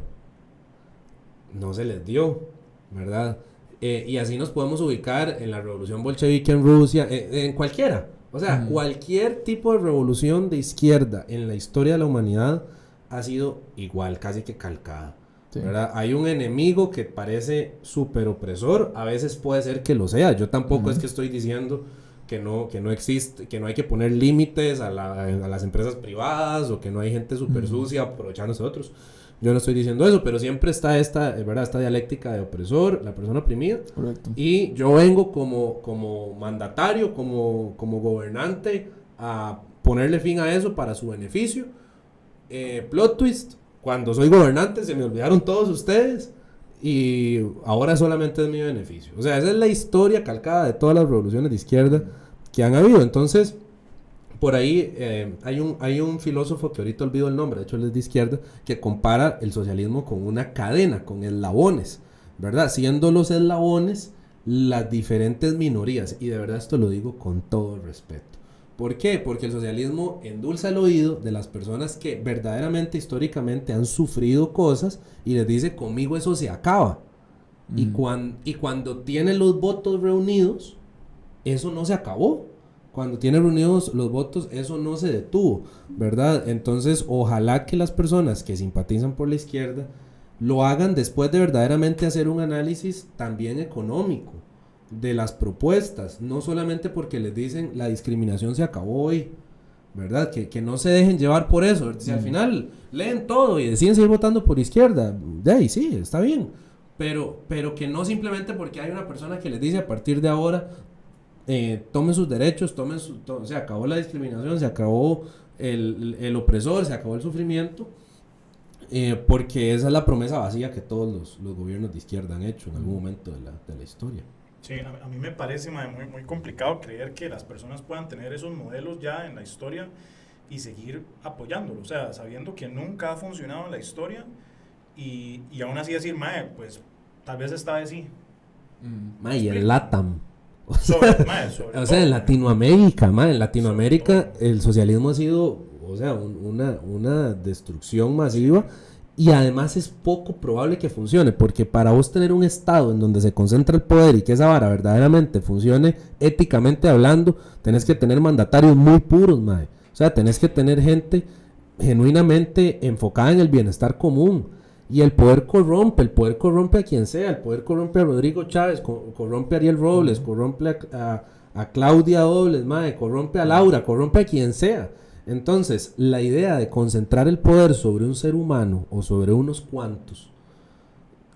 No se les dio, ¿verdad? Y así nos podemos ubicar en la Revolución Bolchevique en Rusia, en cualquiera. O sea, cualquier tipo de revolución de izquierda en la historia de la humanidad ha sido igual, casi que calcada. Sí. ¿Verdad? Hay un enemigo que parece súper opresor, a veces puede ser que lo sea. Yo tampoco es que estoy diciendo que no existe, que no hay que poner límites a las empresas privadas, o que no hay gente súper sucia aprovechándose de otros. Yo no estoy diciendo eso, pero siempre está esta dialéctica de opresor, la persona oprimida. Correcto. Y yo vengo como mandatario, como gobernante, a ponerle fin a eso para su beneficio. Plot twist: cuando soy gobernante se me olvidaron todos ustedes y ahora solamente es mi beneficio. O sea, esa es la historia calcada de todas las revoluciones de izquierda que han habido. Entonces, por ahí hay un filósofo que ahorita olvido el nombre, de hecho él es de izquierda, que compara el socialismo con una cadena, con eslabones, ¿verdad? Siendo los eslabones las diferentes minorías. Y de verdad esto lo digo con todo el respeto. ¿Por qué? Porque el socialismo endulza el oído de las personas que verdaderamente, históricamente han sufrido cosas y les dice, conmigo eso se acaba. Y cuando tienen los votos reunidos, eso no se acabó. Cuando tiene reunidos los votos, eso no se detuvo, ¿verdad? Entonces, ojalá que las personas que simpatizan por la izquierda lo hagan después de verdaderamente hacer un análisis también económico de las propuestas, no solamente porque les dicen la discriminación se acabó hoy, ¿verdad? Que no se dejen llevar por eso. Si al final leen todo y deciden seguir votando por izquierda, de ahí sí, está bien, pero que no simplemente porque hay una persona que les dice a partir de ahora tomen sus derechos, se acabó la discriminación, se acabó el opresor, se acabó el sufrimiento, porque esa es la promesa vacía que todos los gobiernos de izquierda han hecho en algún momento de la historia. Sí, a mí me parece muy complicado creer que las personas puedan tener esos modelos ya en la historia y seguir apoyándolo, o sea, sabiendo que nunca ha funcionado en la historia y aún así decir, pues tal vez esta vez sí. Y el LATAM. O sea, en Latinoamérica, en Latinoamérica el socialismo ha sido, o sea, una destrucción masiva. Y además es poco probable que funcione, porque para vos tener un estado en donde se concentra el poder y que esa vara verdaderamente funcione éticamente hablando, tenés que tener mandatarios muy puros, mae. O sea, tenés que tener gente genuinamente enfocada en el bienestar común. Y el poder corrompe a quien sea, el poder corrompe a Rodrigo Chávez, corrompe a Ariel Robles, corrompe a Claudia Dobles, mae, corrompe a Laura, corrompe a quien sea. Entonces, la idea de concentrar el poder sobre un ser humano o sobre unos cuantos,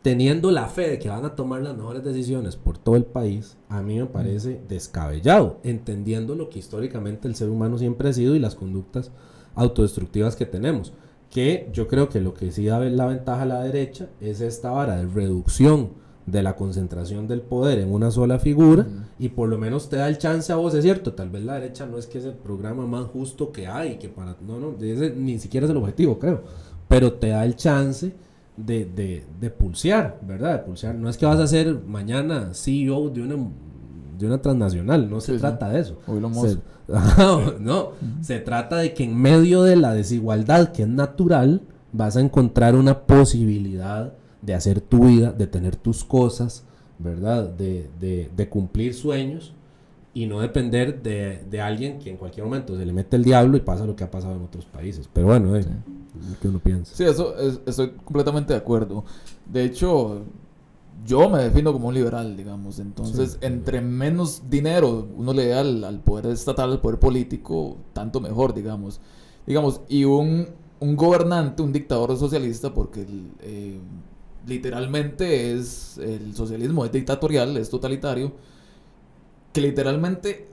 teniendo la fe de que van a tomar las mejores decisiones por todo el país, a mí me parece descabellado, entendiendo lo que históricamente el ser humano siempre ha sido y las conductas autodestructivas que tenemos. Que yo creo que lo que sí da la ventaja a la derecha es esta vara de reducción de la concentración del poder en una sola figura, y por lo menos te da el chance a vos, es cierto, tal vez la derecha no es que es el programa más justo que hay, que para no, ese ni siquiera es el objetivo, creo, pero te da el chance de pulsear, ¿verdad? De pulsear. No es que vas a ser mañana CEO de una transnacional, no se trata de eso. Se trata de que en medio de la desigualdad que es natural, vas a encontrar una posibilidad de hacer tu vida, de tener tus cosas, ¿verdad? De cumplir sueños y no depender de alguien que en cualquier momento se le mete el diablo y pasa lo que ha pasado en otros países. Pero bueno, ¿qué uno piensa? Sí, estoy completamente de acuerdo. De hecho, yo me defino como un liberal, digamos. Entonces, entre menos dinero uno le dé al poder estatal, al poder político, tanto mejor, digamos. Y un gobernante, un dictador socialista, porque literalmente el socialismo es dictatorial, es totalitario, que literalmente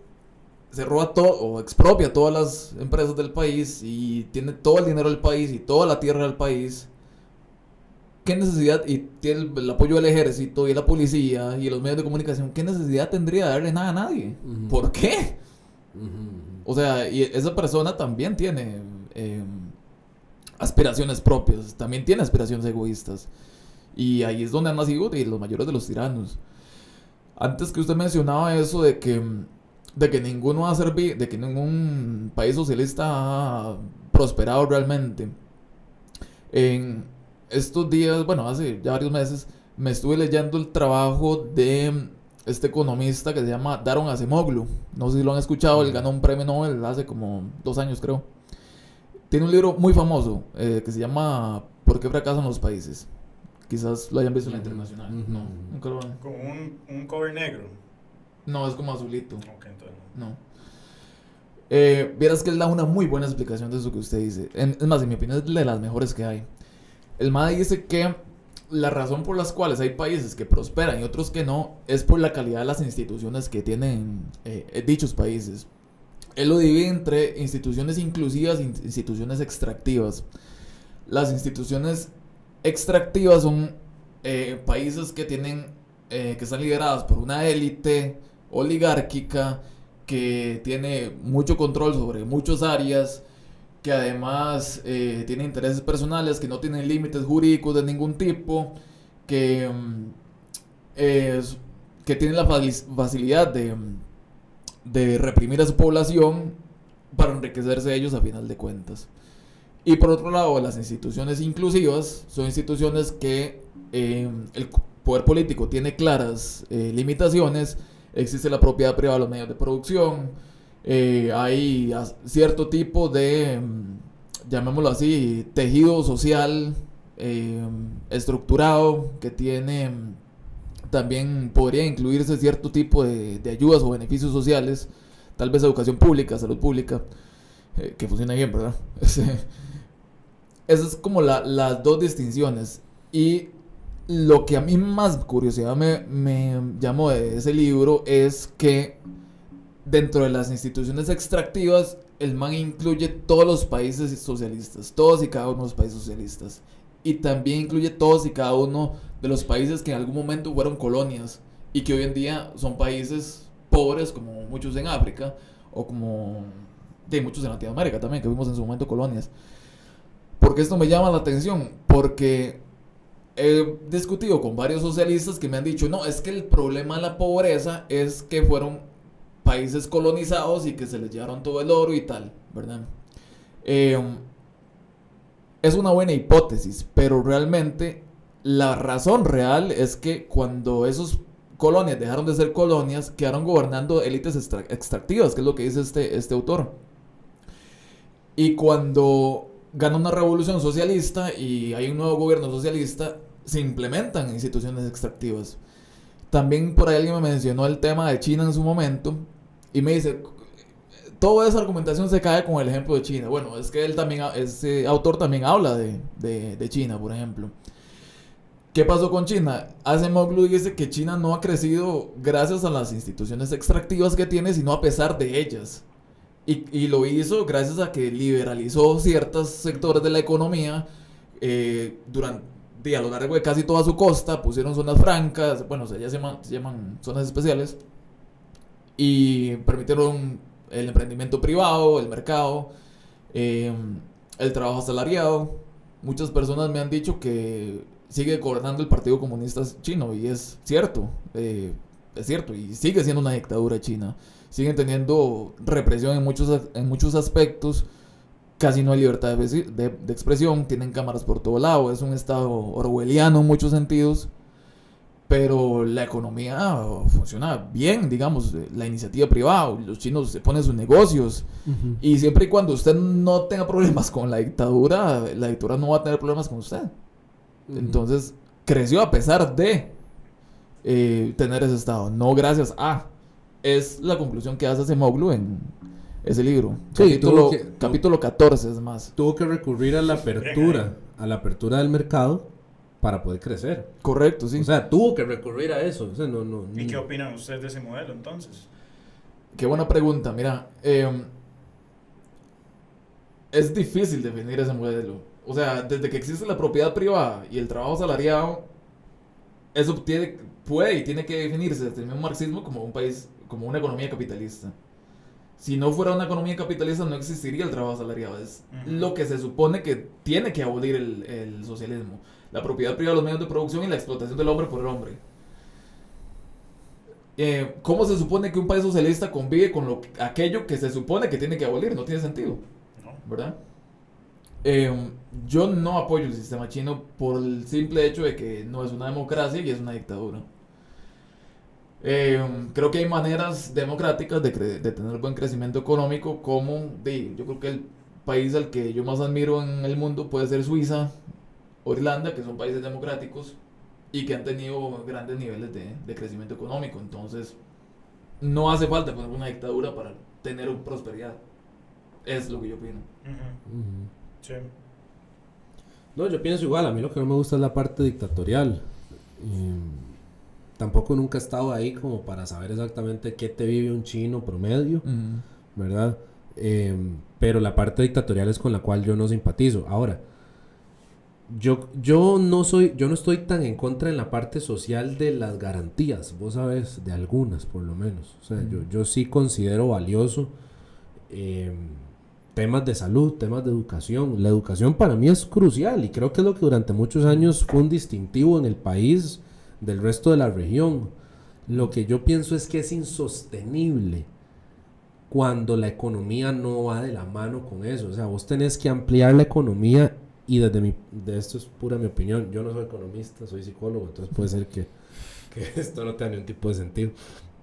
se roba todo o expropia todas las empresas del país y tiene todo el dinero del país y toda la tierra del país. ¿Qué necesidad? Y tiene el apoyo del ejército y la policía y los medios de comunicación. ¿Qué necesidad tendría de darle nada a nadie? ¿Por qué? O sea, y esa persona también tiene aspiraciones propias, también tiene aspiraciones egoístas. Y ahí es donde han nacido los mayores de los tiranos. Antes que usted mencionaba eso de que ninguno va a servir, de que ningún país socialista ha prosperado realmente. En estos días, bueno, hace ya varios meses, me estuve leyendo el trabajo de este economista que se llama Daron Acemoglu. No sé si lo han escuchado, él ganó un premio Nobel hace como 2 años, creo. Tiene un libro muy famoso que se llama ¿Por qué fracasan los países? Quizás lo hayan visto en la internacional. No, nunca lo han. Como un cover negro. No, es como azulito. Ok, entonces no. Vieras que él da una muy buena explicación de eso que usted dice. Es más, en mi opinión es de las mejores que hay. El MAD dice que la razón por las cuales hay países que prosperan y otros que no es por la calidad de las instituciones que tienen dichos países. Él lo divide entre instituciones inclusivas e instituciones extractivas. Las instituciones extractivas son países que tienen que están lideradas por una élite oligárquica que tiene mucho control sobre muchas áreas, que además tiene intereses personales, que no tienen límites jurídicos de ningún tipo, que tienen la facilidad de reprimir a su población para enriquecerse ellos a final de cuentas. Y por otro lado, las instituciones inclusivas son instituciones que el poder político tiene claras limitaciones. Existe la propiedad privada de los medios de producción, hay cierto tipo de, llamémoslo así, tejido social estructurado que tiene, también podría incluirse cierto tipo de ayudas o beneficios sociales, tal vez educación pública, salud pública, que funciona bien, ¿verdad? Esas es como las dos distinciones. Y lo que a mí más curiosidad me llamó de ese libro es que dentro de las instituciones extractivas el man incluye todos los países socialistas, todos y cada uno de los países socialistas, y también incluye todos y cada uno de los países que en algún momento fueron colonias y que hoy en día son países pobres, como muchos en África o como de muchos en Latinoamérica también, que vimos en su momento colonias. ¿Por qué esto me llama la atención? Porque he discutido con varios socialistas que me han dicho, no, es que el problema de la pobreza es que fueron países colonizados y que se les llevaron todo el oro y tal, ¿verdad? Es una buena hipótesis, pero realmente la razón real es que cuando esos colonias dejaron de ser colonias, quedaron gobernando élites extractivas, que es lo que dice este autor. Y cuando gana una revolución socialista y hay un nuevo gobierno socialista, se implementan instituciones extractivas. También por ahí alguien me mencionó el tema de China en su momento y me dice, toda esa argumentación se cae con el ejemplo de China. Bueno, es que ese autor también habla de China, por ejemplo. ¿Qué pasó con China? Acemoglu dice que China no ha crecido gracias a las instituciones extractivas que tiene, sino a pesar de ellas. Y lo hizo gracias a que liberalizó ciertos sectores de la economía a lo largo de casi toda su costa, pusieron zonas francas, bueno, ya se llaman zonas especiales, y permitieron el emprendimiento privado, el mercado, el trabajo asalariado. Muchas personas me han dicho que sigue gobernando el Partido Comunista Chino, y es cierto, y sigue siendo una dictadura china. Siguen teniendo represión en muchos aspectos, casi no hay libertad de expresión, tienen cámaras por todo lado, es un estado orwelliano en muchos sentidos, pero la economía funciona bien, digamos, la iniciativa privada, los chinos se ponen sus negocios, y siempre y cuando usted no tenga problemas con la dictadura no va a tener problemas con usted. Entonces, creció a pesar de tener ese estado, no gracias a... Es la conclusión que hace Acemoglu en ese libro. Sí, capítulo 14 es más. Tuvo que recurrir a la apertura del mercado para poder crecer. Correcto, sí. O sea, tuvo que recurrir a eso. O sea, ¿Y qué opinan ustedes de ese modelo entonces? Qué buena pregunta. Mira, es difícil definir ese modelo. O sea, desde que existe la propiedad privada y el trabajo asalariado, eso puede y tiene que definirse desde el mismo marxismo como un país, como una economía capitalista. Si no fuera una economía capitalista, no existiría el trabajo asalariado. Es lo que se supone que tiene que abolir el socialismo. La propiedad privada de los medios de producción y la explotación del hombre por el hombre. ¿Cómo se supone que un país socialista convive con aquello que se supone que tiene que abolir? No tiene sentido, ¿verdad? Yo no apoyo el sistema chino por el simple hecho de que no es una democracia y es una dictadura. Creo que hay maneras democráticas de tener buen crecimiento económico, yo creo que el país al que yo más admiro en el mundo puede ser Suiza o Irlanda, que son países democráticos y que han tenido grandes niveles de crecimiento económico. Entonces, no hace falta poner una dictadura para tener prosperidad. Es lo que yo opino. Sí. No, yo pienso igual. A mí lo que no me gusta es la parte dictatorial. Tampoco nunca he estado ahí como para saber exactamente qué te vive un chino promedio, ¿verdad? Pero la parte dictatorial es con la cual yo no simpatizo. Ahora, yo no estoy tan en contra en la parte social de las garantías, vos sabes, de algunas por lo menos. O sea, yo sí considero valioso temas de salud, temas de educación. La educación para mí es crucial y creo que es lo que durante muchos años fue un distintivo en el país del resto de la región. Lo que yo pienso es que es insostenible cuando la economía no va de la mano con eso. O sea, vos tenés que ampliar la economía y de esto es pura mi opinión. Yo no soy economista, soy psicólogo, entonces puede ser que esto no tenga ningún tipo de sentido.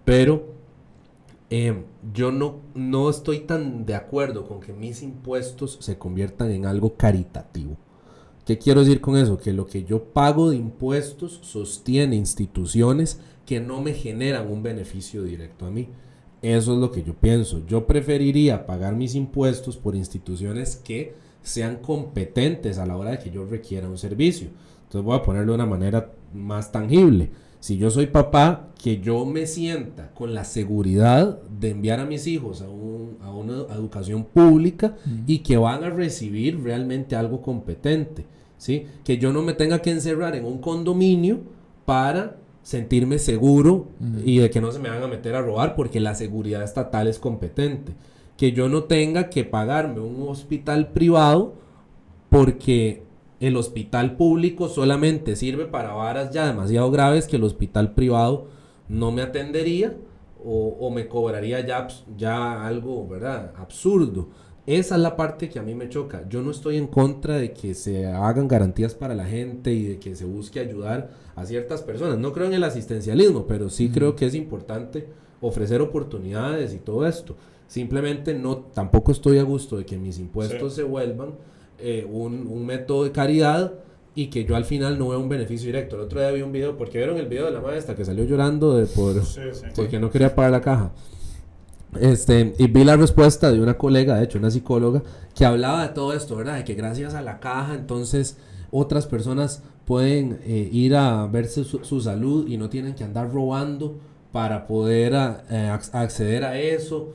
Pero yo no estoy tan de acuerdo con que mis impuestos se conviertan en algo caritativo. ¿Qué quiero decir con eso? Que lo que yo pago de impuestos sostiene instituciones que no me generan un beneficio directo a mí. Eso es lo que yo pienso. Yo preferiría pagar mis impuestos por instituciones que sean competentes a la hora de que yo requiera un servicio. Entonces voy a ponerlo de una manera más tangible. Si yo soy papá, que yo me sienta con la seguridad de enviar a mis hijos a una educación pública y que van a recibir realmente algo competente, ¿sí? Que yo no me tenga que encerrar en un condominio para sentirme seguro y de que no se me van a meter a robar porque la seguridad estatal es competente. Que yo no tenga que pagarme un hospital privado porque el hospital público solamente sirve para varas ya demasiado graves que el hospital privado no me atendería o me cobraría ya algo, ¿verdad?, absurdo. Esa es la parte que a mí me choca. Yo no estoy en contra de que se hagan garantías para la gente y de que se busque ayudar a ciertas personas. No creo en el asistencialismo, pero sí creo que es importante ofrecer oportunidades y todo esto. Simplemente tampoco estoy a gusto de que mis impuestos se vuelvan un método de caridad y que yo al final no vea un beneficio directo. El otro día vi un video, porque vieron el video de la maestra que salió llorando porque no quería pagar la caja. Y vi la respuesta de una colega, de hecho una psicóloga, que hablaba de todo esto, ¿verdad? De que gracias a la caja entonces otras personas pueden ir a verse su salud y no tienen que andar robando para poder acceder a eso.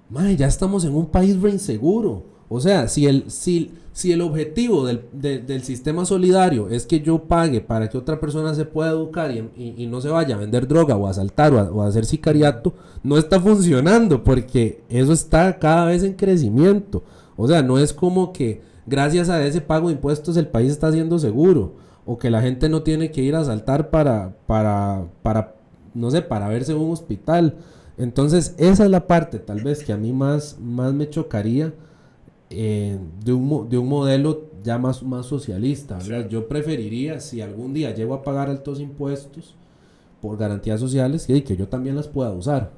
mae, ya estamos en un país reinseguro. O sea, si el objetivo del sistema solidario es que yo pague para que otra persona se pueda educar y no se vaya a vender droga o a asaltar o a hacer sicariato, no está funcionando porque eso está cada vez en crecimiento. O sea, no es como que gracias a ese pago de impuestos el país está siendo seguro o que la gente no tiene que ir a asaltar para no sé, para verse en un hospital. Entonces, esa es la parte tal vez que a mí más me chocaría de un modelo ya más socialista, ¿verdad? Sí. Yo preferiría, si algún día llego a pagar altos impuestos por garantías sociales, que yo también las pueda usar.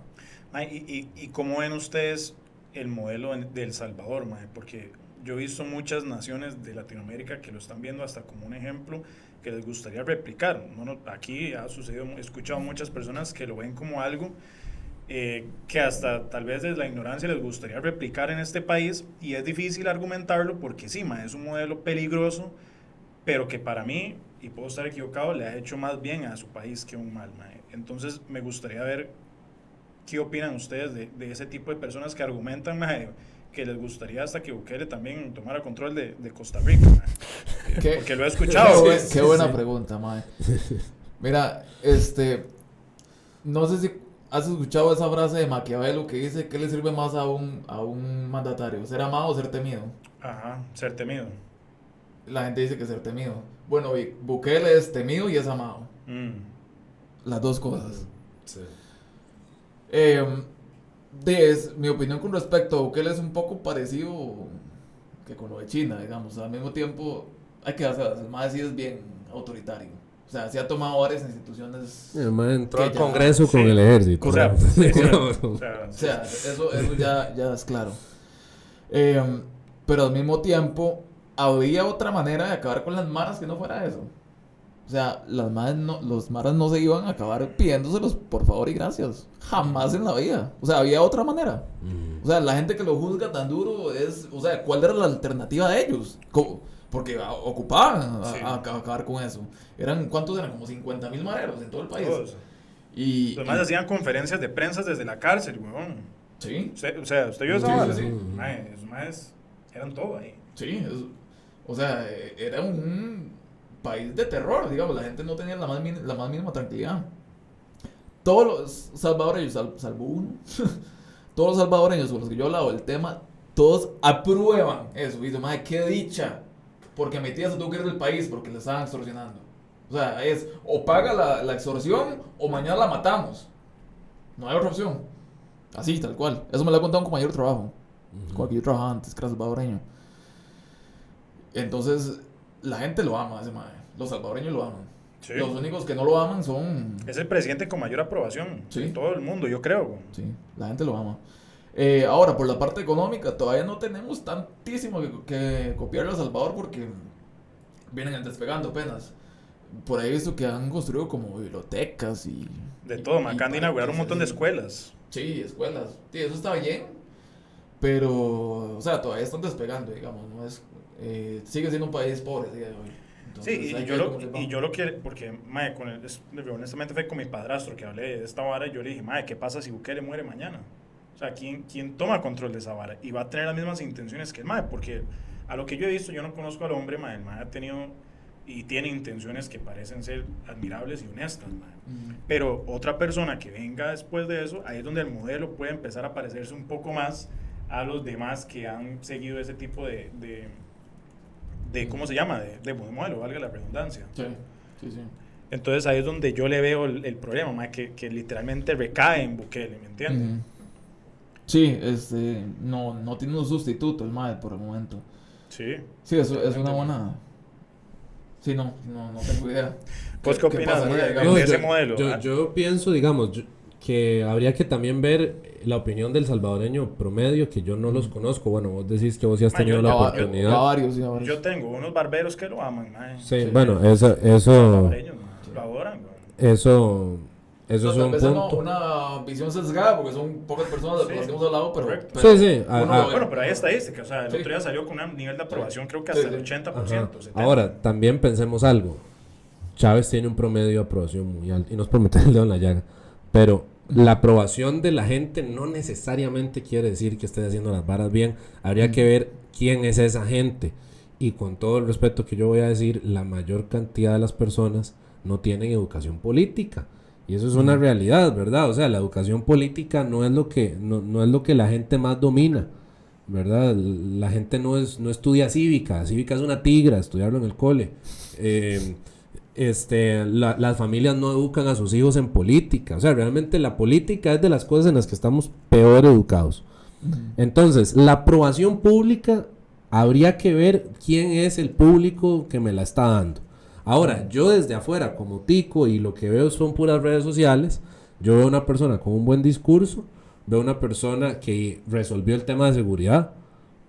¿Y cómo ven ustedes el modelo de El Salvador, mae? Porque yo he visto muchas naciones de Latinoamérica que lo están viendo hasta como un ejemplo que les gustaría replicar. Aquí ha sucedido, he escuchado muchas personas que lo ven como algo que hasta tal vez desde la ignorancia les gustaría replicar en este país, y es difícil argumentarlo porque sí, mae, es un modelo peligroso, pero que para mí, y puedo estar equivocado, le ha hecho más bien a su país que un mal, mae. Entonces me gustaría ver qué opinan ustedes de ese tipo de personas que argumentan, mae, que les gustaría hasta que Bukele también tomara control de Costa Rica, mae. Porque lo he escuchado. Qué buena pregunta, mae. Mira, no sé si has escuchado esa frase de Maquiavelo que dice que le sirve más a un mandatario, ser amado o ser temido. Ajá, ser temido. La gente dice que ser temido. Bueno, Bukele es temido y es amado. Las dos cosas. Sí. Mi opinión con respecto a Bukele es un poco parecido que con lo de China, digamos. Al mismo tiempo, hay que hacer, el MAE sí es bien autoritario. O sea, sí ha tomado varias instituciones. El mae entró al ya- Congreso con sí. el ejército. O sea, Sí, sí, no. o sea, O sea, eso ya es claro. Pero al mismo tiempo, había otra manera de acabar con las maras que no fuera eso. O sea, los maras no se iban a acabar pidiéndoselos por favor y gracias. Jamás en la vida. O sea, había otra manera. O sea, la gente que lo juzga tan duro es... O sea, ¿cuál era la alternativa de ellos? Porque ocupaban Sí. a acabar con eso. ¿Cuántos eran? Como 50,000 mareros en todo el país. todos. Y... Los más hacían conferencias de prensa desde la cárcel, weón. Sí, ¿Usted vio esa Sí, vara? sí, sí. Mae, esos maes eran todo ahí. sí. O sea, era un país de terror, digamos. La gente no tenía la más mínima tranquilidad. Todos los salvadoreños, salvo uno, todos los salvadoreños con los que yo he hablado del tema, todos aprueban eso. Y dicen, madre, qué dicha. Porque mi tía se tuvo que ir del país porque le estaban extorsionando. O sea, es o paga la extorsión o mañana la matamos. No hay otra opción. Así, tal cual. Eso me lo ha contado un compañero de trabajo. Con el que yo trabajaba antes, que era salvadoreño. Entonces, la gente lo ama, ese mae. Los salvadoreños lo aman. Sí. Los únicos que no lo aman son... Es el presidente con mayor aprobación Sí. en todo el mundo, yo creo, weón. Sí, la gente lo ama. Ahora, por la parte económica, todavía no tenemos tantísimo que copiarle a El Salvador porque vienen despegando apenas. Por ahí he visto que han construido como bibliotecas y... De todo, me acaban de inaugurar un montón de escuelas. Sí, escuelas. Sí, eso está bien. Pero, o sea, todavía están despegando, digamos. No es, sigue siendo un país pobre a día de hoy. Entonces, Sí, hay y que ver cómo les va. yo lo quiero, porque, mae, honestamente fue con mi padrastro que hablé de esta vara y yo le dije, mae, ¿qué pasa si Bukele muere mañana? O sea, ¿quién toma control de esa vara? Y va a tener las mismas intenciones que el mae, porque a lo que yo he visto, yo no conozco al hombre, mae, el mae ha tenido y tiene intenciones que parecen ser admirables y honestas, mae. Pero otra persona que venga después de eso, ahí es donde el modelo puede empezar a parecerse un poco más a los demás que han seguido ese tipo de ¿cómo se llama? De modelo, valga la redundancia. Sí, sí, sí. Entonces ahí es donde yo le veo el problema, mae, que literalmente recae en Bukele, ¿me entiendes? Ujú. Sí, no tiene un sustituto el MAE por el momento. Sí. Sí, eso es una buena... Sí, no tengo idea. ¿Vos qué opinas, pasaría, mae, digamos? de ese modelo? Yo pienso, digamos, que habría que también ver la opinión del salvadoreño promedio, que yo no los conozco. Bueno, vos decís que vos sí has Man, tenido yo- la yo- A oportunidad. varios, sí, a varios. Yo tengo unos barberos que lo aman, mae. Sí, Sí. bueno, eso Salvadoreños, mae, lo adoran, güey. eso es Tal un vez punto. una visión sesgada, porque son pocas personas de las que hemos hablado, pero... correcto. pero Sí, sí, uno ah, lo ve. Bueno, pero hay estadísticas, o sea, el Sí. otro día salió con un nivel de aprobación, creo que Sí, hasta sí. el 80%, Ajá. 70%. Ahora, también pensemos algo. Chávez tiene un promedio de aprobación muy alto, y no es por meter el dedo en la llaga, pero La aprobación de la gente no necesariamente quiere decir que esté haciendo las varas bien. Habría que ver quién es esa gente. Y con todo el respeto que yo voy a decir, la mayor cantidad de las personas no tienen educación política. Y eso es una realidad, ¿verdad? O sea, la educación política no es lo que, no es lo que la gente más domina, ¿verdad? La gente no estudia cívica. Cívica es una tigra, estudiarlo en el cole. Las familias no educan a sus hijos en política. O sea, realmente la política es de las cosas en las que estamos peor educados. Entonces, la aprobación pública, habría que ver quién es el público que me la está dando. Ahora, yo desde afuera, como tico, y lo que veo son puras redes sociales, yo veo una persona con un buen discurso, veo una persona que resolvió el tema de seguridad,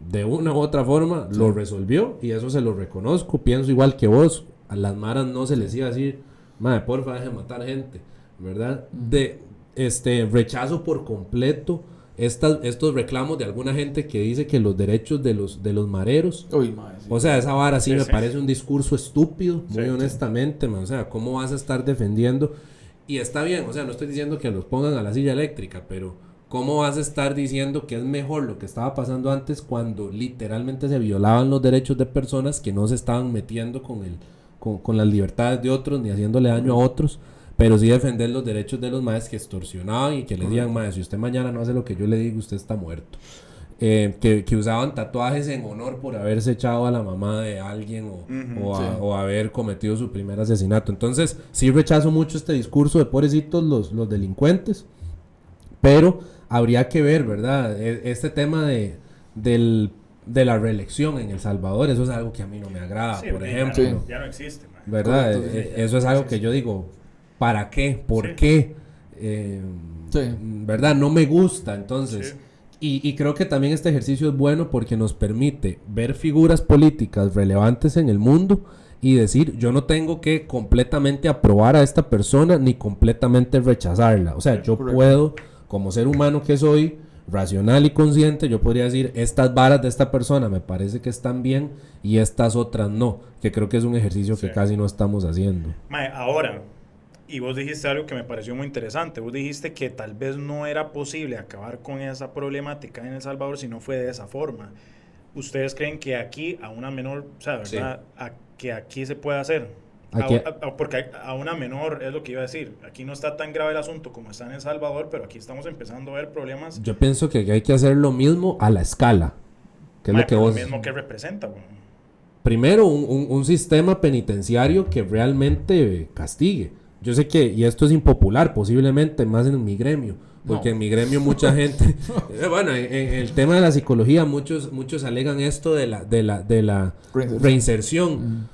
de una u otra forma, lo resolvió, y eso se lo reconozco, pienso igual que vos, a las maras no se les iba a decir, madre, porfa, deje de matar gente, ¿verdad? Rechazo por completo estos reclamos de alguna gente que dice que los derechos de los mareros, o sea, esa vara sí me parece un discurso estúpido, muy honestamente, man. O sea, ¿cómo vas a estar defendiendo? Y está bien, o sea, no estoy diciendo que los pongan a la silla eléctrica, pero ¿cómo vas a estar diciendo que es mejor lo que estaba pasando antes cuando literalmente se violaban los derechos de personas que no se estaban metiendo con las libertades de otros ni haciéndole daño a otros? Pero sí defender los derechos de los maes que extorsionaban y que le digan, mae, si usted mañana no hace lo que yo le digo, usted está muerto. Que usaban tatuajes en honor por haberse echado a la mamá de alguien o haber cometido su primer asesinato. Entonces, sí rechazo mucho este discurso de pobrecitos los delincuentes, pero habría que ver, ¿verdad? Este tema de la reelección en El Salvador, eso es algo que a mí no me agrada, por ejemplo. Ya no existe, mae. ¿Verdad? Eso es algo que yo digo, ¿para qué? ¿Por qué? ¿Verdad? No me gusta, entonces. Y creo que también este ejercicio es bueno porque nos permite ver figuras políticas relevantes en el mundo y decir, yo no tengo que completamente aprobar a esta persona ni completamente rechazarla. O sea, yo puedo, como ser humano que soy, racional y consciente, yo podría decir, estas varas de esta persona me parece que están bien y estas otras no, que creo que es un ejercicio que casi no estamos haciendo. Mae, ahora, y vos dijiste algo que me pareció muy interesante, vos dijiste que tal vez no era posible acabar con esa problemática en El Salvador si no fue de esa forma. ¿Ustedes creen que aquí a una menor, o sea, verdad, que aquí se puede hacer? Porque a una menor es lo que iba a decir. Aquí no está tan grave el asunto como está en El Salvador, pero aquí estamos empezando a ver problemas. Yo pienso que hay que hacer lo mismo a la escala. Que es lo que vos... Lo mismo que representa, bueno. Primero, un sistema penitenciario que realmente castigue. Yo sé que, y esto es impopular, posiblemente más en mi gremio, porque en mi gremio mucha gente, bueno, en el tema de la psicología muchos alegan esto de la reinserción.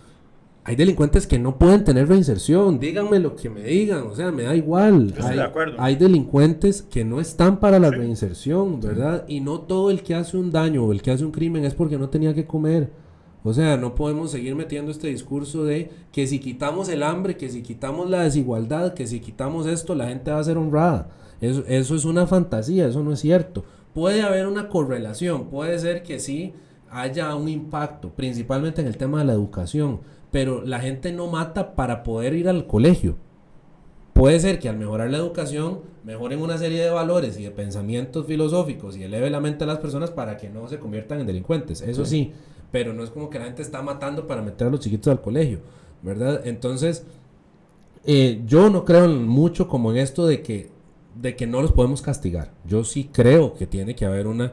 Hay delincuentes que no pueden tener reinserción, díganme lo que me digan, o sea, me da igual. Yo estoy de acuerdo. Hay delincuentes que no están para la reinserción, ¿verdad? Y no todo el que hace un daño o el que hace un crimen es porque no tenía que comer. O sea, no podemos seguir metiendo este discurso de que si quitamos el hambre, que si quitamos la desigualdad, que si quitamos esto, la gente va a ser honrada. Eso es una fantasía, eso no es cierto. Puede haber una correlación, puede ser que sí haya un impacto, principalmente en el tema de la educación, pero la gente no mata para poder ir al colegio. Puede ser que al mejorar la educación, mejoren una serie de valores y de pensamientos filosóficos y eleve la mente a las personas para que no se conviertan en delincuentes, eso sí. Pero no es como que la gente está matando para meter a los chiquitos al colegio, ¿verdad? Entonces, yo no creo mucho como en esto de que no los podemos castigar. Yo sí creo que tiene que haber una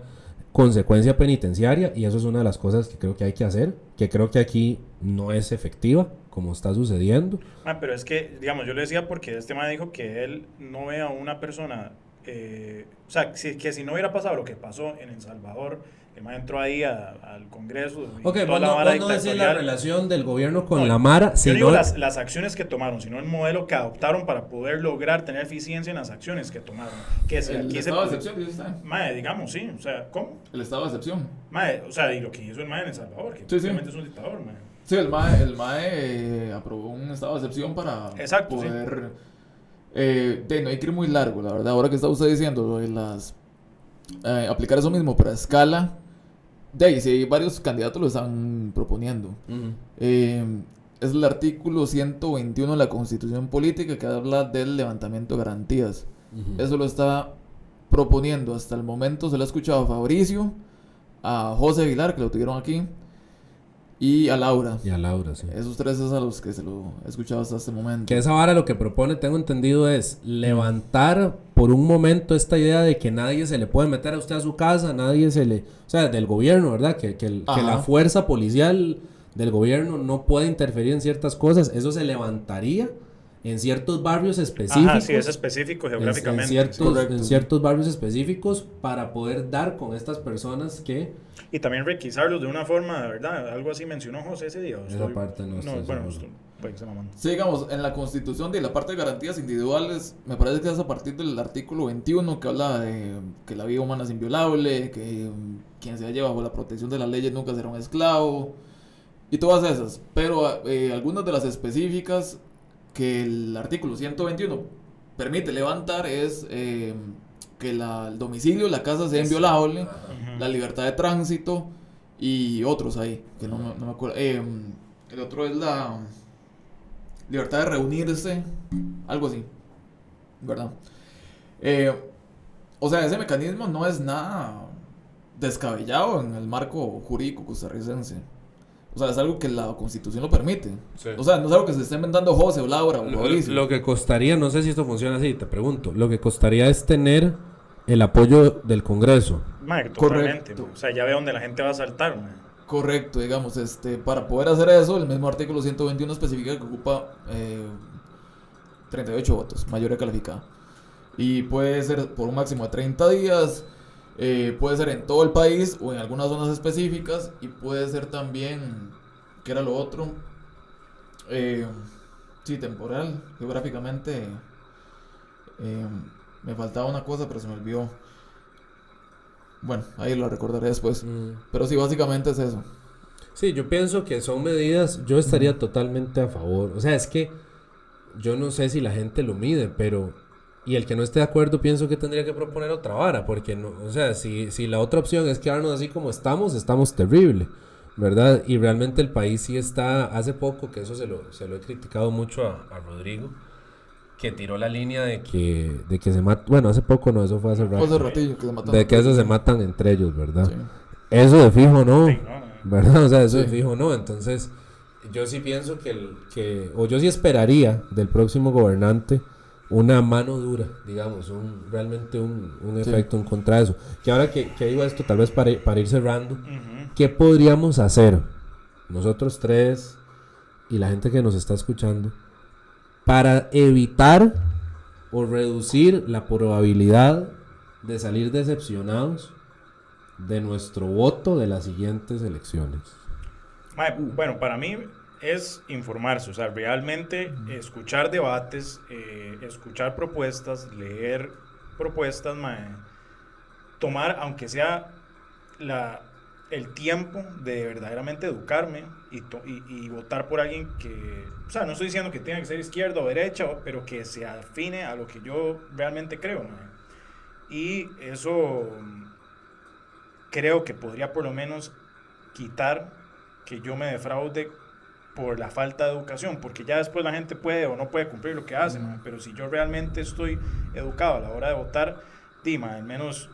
consecuencia penitenciaria y eso es una de las cosas que creo que hay que hacer, que creo que aquí no es efectiva, como está sucediendo. Pero es que, digamos, yo le decía porque este man dijo que él no ve a una persona, o sea, que si no hubiera pasado lo que pasó en El Salvador, el man entró ahí al Congreso. Ok, vos no decís la relación del gobierno con la Mara. Yo digo las acciones que tomaron, sino el modelo que adoptaron para poder lograr tener eficiencia en las acciones que tomaron. Que si el aquí estado de excepción, dice usted. Mae, digamos, sí, o sea, ¿cómo? El estado de excepción. Mae, o sea, y lo que hizo el mae en El Salvador, que obviamente es un dictador, mae. Sí, el MAE aprobó un estado de excepción para poder... no hay que ir muy largo, la verdad. Ahora que está usted diciendo lo de aplicar eso mismo para escala... sí, hay varios candidatos lo están proponiendo. Es el artículo 121 de la Constitución Política que habla del levantamiento de garantías. Eso lo está proponiendo hasta el momento. Se lo ha escuchado a Fabricio, a José Aguilar, que lo tuvieron aquí, y a Laura. Y a Laura, sí. Esos tres es a los que se lo he escuchado hasta este momento. Que esa vara lo que propone, tengo entendido, es levantar por un momento esta idea de que nadie se le puede meter a usted a su casa, nadie se le... O sea, del gobierno, ¿verdad? Que la fuerza policial del gobierno no puede interferir en ciertas cosas. Eso se levantaría en ciertos barrios específicos. Ajá, sí, es específico geográficamente. En ciertos barrios específicos para poder dar con estas personas que... Y también requisarlos de una forma, ¿verdad? Algo así mencionó José ese día. Esa parte no estoy bueno, seguro. puede que Sí, digamos, en la Constitución de la parte de garantías individuales, me parece que es a partir del artículo 21 que habla de que la vida humana es inviolable, que quien se halle bajo la protección de las leyes nunca será un esclavo, y todas esas. Pero algunas de las específicas que el artículo 121 permite levantar es que el domicilio, la casa sea inviolable, la libertad de tránsito y otros ahí, que no me acuerdo. El otro es la libertad de reunirse, algo así, ¿verdad? O sea, ese mecanismo no es nada descabellado en el marco jurídico costarricense. O sea, es algo que la Constitución lo permite. Sí. O sea, no es algo que se esté inventando José o Laura o Mauricio. Lo que costaría, no sé si esto funciona así, te pregunto, lo que costaría es tener el apoyo del Congreso. Totalmente. O sea, ya ve dónde la gente va a saltar. Correcto, digamos, para poder hacer eso, el mismo artículo 121 especifica que ocupa 38 votos, mayoría calificada. Y puede ser por un máximo de 30 días, puede ser en todo el país o en algunas zonas específicas, y puede ser también, ¿qué era lo otro? Sí, temporal, geográficamente. Me faltaba una cosa, pero se me olvidó. Bueno, ahí lo recordaré después. Pero sí, básicamente es eso. Sí, yo pienso que son medidas, yo estaría totalmente a favor. O sea, es que yo no sé si la gente lo mide, pero... Y el que no esté de acuerdo pienso que tendría que proponer otra vara, porque no, o sea, si la otra opción es quedarnos así como estamos terrible, ¿verdad? Y realmente el país sí está, hace poco, que eso se lo he criticado mucho a Rodrigo, que tiró la línea de que se matan, bueno, hace poco no, eso fue hace rato. Hace ratillo que se matan. De que eso se matan entre ellos, ¿verdad? Sí. Eso de fijo no, ¿verdad? O sea, eso de fijo no, entonces yo sí pienso o yo sí esperaría del próximo gobernante una mano dura, digamos, realmente un efecto en contra de eso. Que ahora que digo esto, tal vez para ir cerrando, ¿qué podríamos hacer nosotros tres y la gente que nos está escuchando para evitar o reducir la probabilidad de salir decepcionados de nuestro voto de las siguientes elecciones? Bueno, para mí es informarse, o sea, realmente escuchar debates, escuchar propuestas, leer propuestas, tomar, aunque sea el tiempo de verdaderamente educarme y votar por alguien que, o sea, no estoy diciendo que tenga que ser izquierda o derecha, pero que se afine a lo que yo realmente creo, y eso creo que podría por lo menos quitar que yo me defraude por la falta de educación, porque ya después la gente puede o no puede cumplir lo que hace, pero si yo realmente estoy educado a la hora de votar, al menos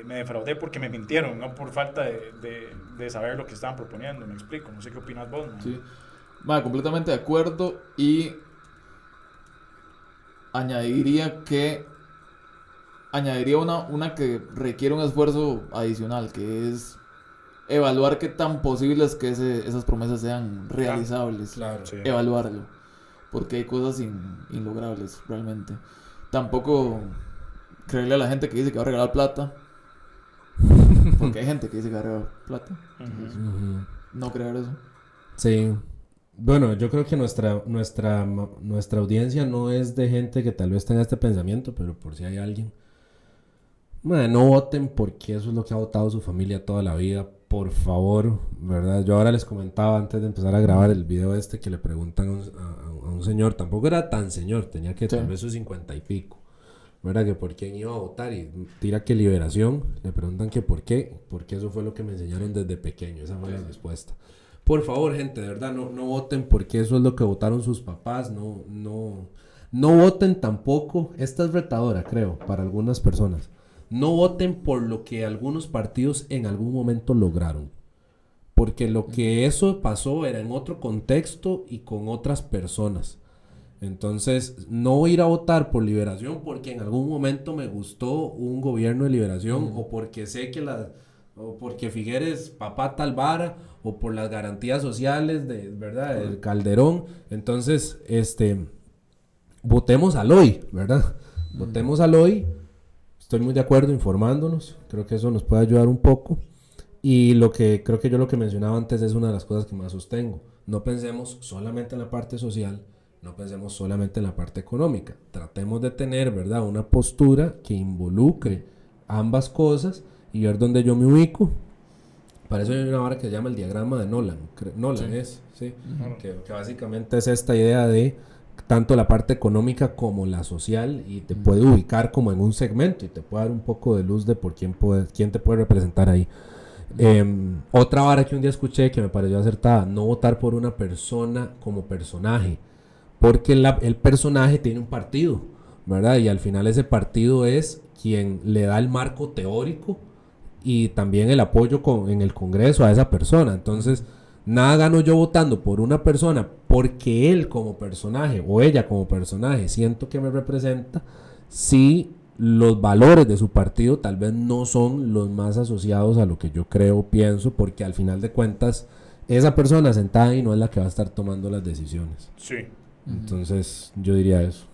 me defraudé porque me mintieron, no por falta de saber lo que estaban proponiendo, me explico, no sé qué opinas vos. Sí, completamente de acuerdo, y añadiría una que requiere un esfuerzo adicional, que es evaluar qué tan posible es que esas promesas sean realizables. Claro, sí. Evaluarlo, porque hay cosas inlogrables realmente. Tampoco creerle a la gente que dice que va a regalar plata, porque hay gente que dice que va a regalar plata. Entonces, no creer eso. Sí. Bueno, yo creo que nuestra audiencia no es de gente que tal vez tenga este pensamiento, pero por si hay alguien, no voten porque eso es lo que ha votado su familia toda la vida, por favor, ¿verdad? Yo ahora les comentaba antes de empezar a grabar el video que le preguntan a un señor, tampoco era tan señor, tenía que tal vez sus 50 y pico, ¿verdad? Que por quién iba a votar, y tira que Liberación, le preguntan que por qué, porque eso fue lo que me enseñaron desde pequeño, esa fue la respuesta. Por favor, gente, de verdad, no voten porque eso es lo que votaron sus papás, no no voten tampoco, esta es retadora creo para algunas personas, no voten por lo que algunos partidos en algún momento lograron, porque lo que eso pasó era en otro contexto y con otras personas. Entonces, no ir a votar por Liberación porque en algún momento me gustó un gobierno de Liberación, o porque sé que o porque Figueres papá tal vara, o por las garantías sociales de, ¿verdad? El Calderón. Entonces, votemos al hoy, ¿verdad? Votemos al hoy. Estoy muy de acuerdo informándonos. Creo que eso nos puede ayudar un poco. Y lo que mencionaba antes es una de las cosas que más sostengo. No pensemos solamente en la parte social, no pensemos solamente en la parte económica. Tratemos de tener, ¿verdad?, una postura que involucre ambas cosas y ver dónde yo me ubico. Para eso hay una vara que se llama el diagrama de Nolan. Nolan sí. Es, ¿sí? Que básicamente es esta idea de tanto la parte económica como la social, y te puede ubicar como en un segmento y te puede dar un poco de luz de por quién te puede representar ahí. Otra vara que un día escuché que me pareció acertada: no votar por una persona como personaje, porque el personaje tiene un partido, ¿verdad? Y al final ese partido es quien le da el marco teórico y también el apoyo en el Congreso a esa persona. Entonces, nada gano yo votando por una persona porque él como personaje o ella como personaje siento que me representa, si los valores de su partido tal vez no son los más asociados a lo que yo creo, pienso, porque al final de cuentas esa persona sentada ahí no es la que va a estar tomando las decisiones. Sí. Entonces yo diría eso.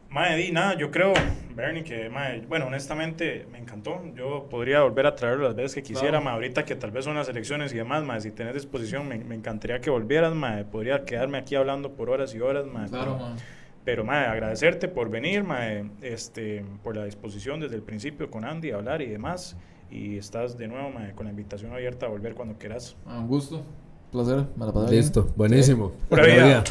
Mae, nada, yo creo, Bernie, que, mae, bueno, honestamente me encantó. Yo podría volver a traerlo las veces que quisiera, mae, ahorita que tal vez son las elecciones y demás, mae, si tenés disposición, me encantaría que volvieras, mae, podría quedarme aquí hablando por horas y horas, mae. Claro, mae. Pero, mae, agradecerte por venir, mae, por la disposición desde el principio con Andy a hablar y demás. Y estás de nuevo, mae, con la invitación abierta a volver cuando quieras. Un gusto, placer, me la pasé bien. Listo, buenísimo. Pura vida.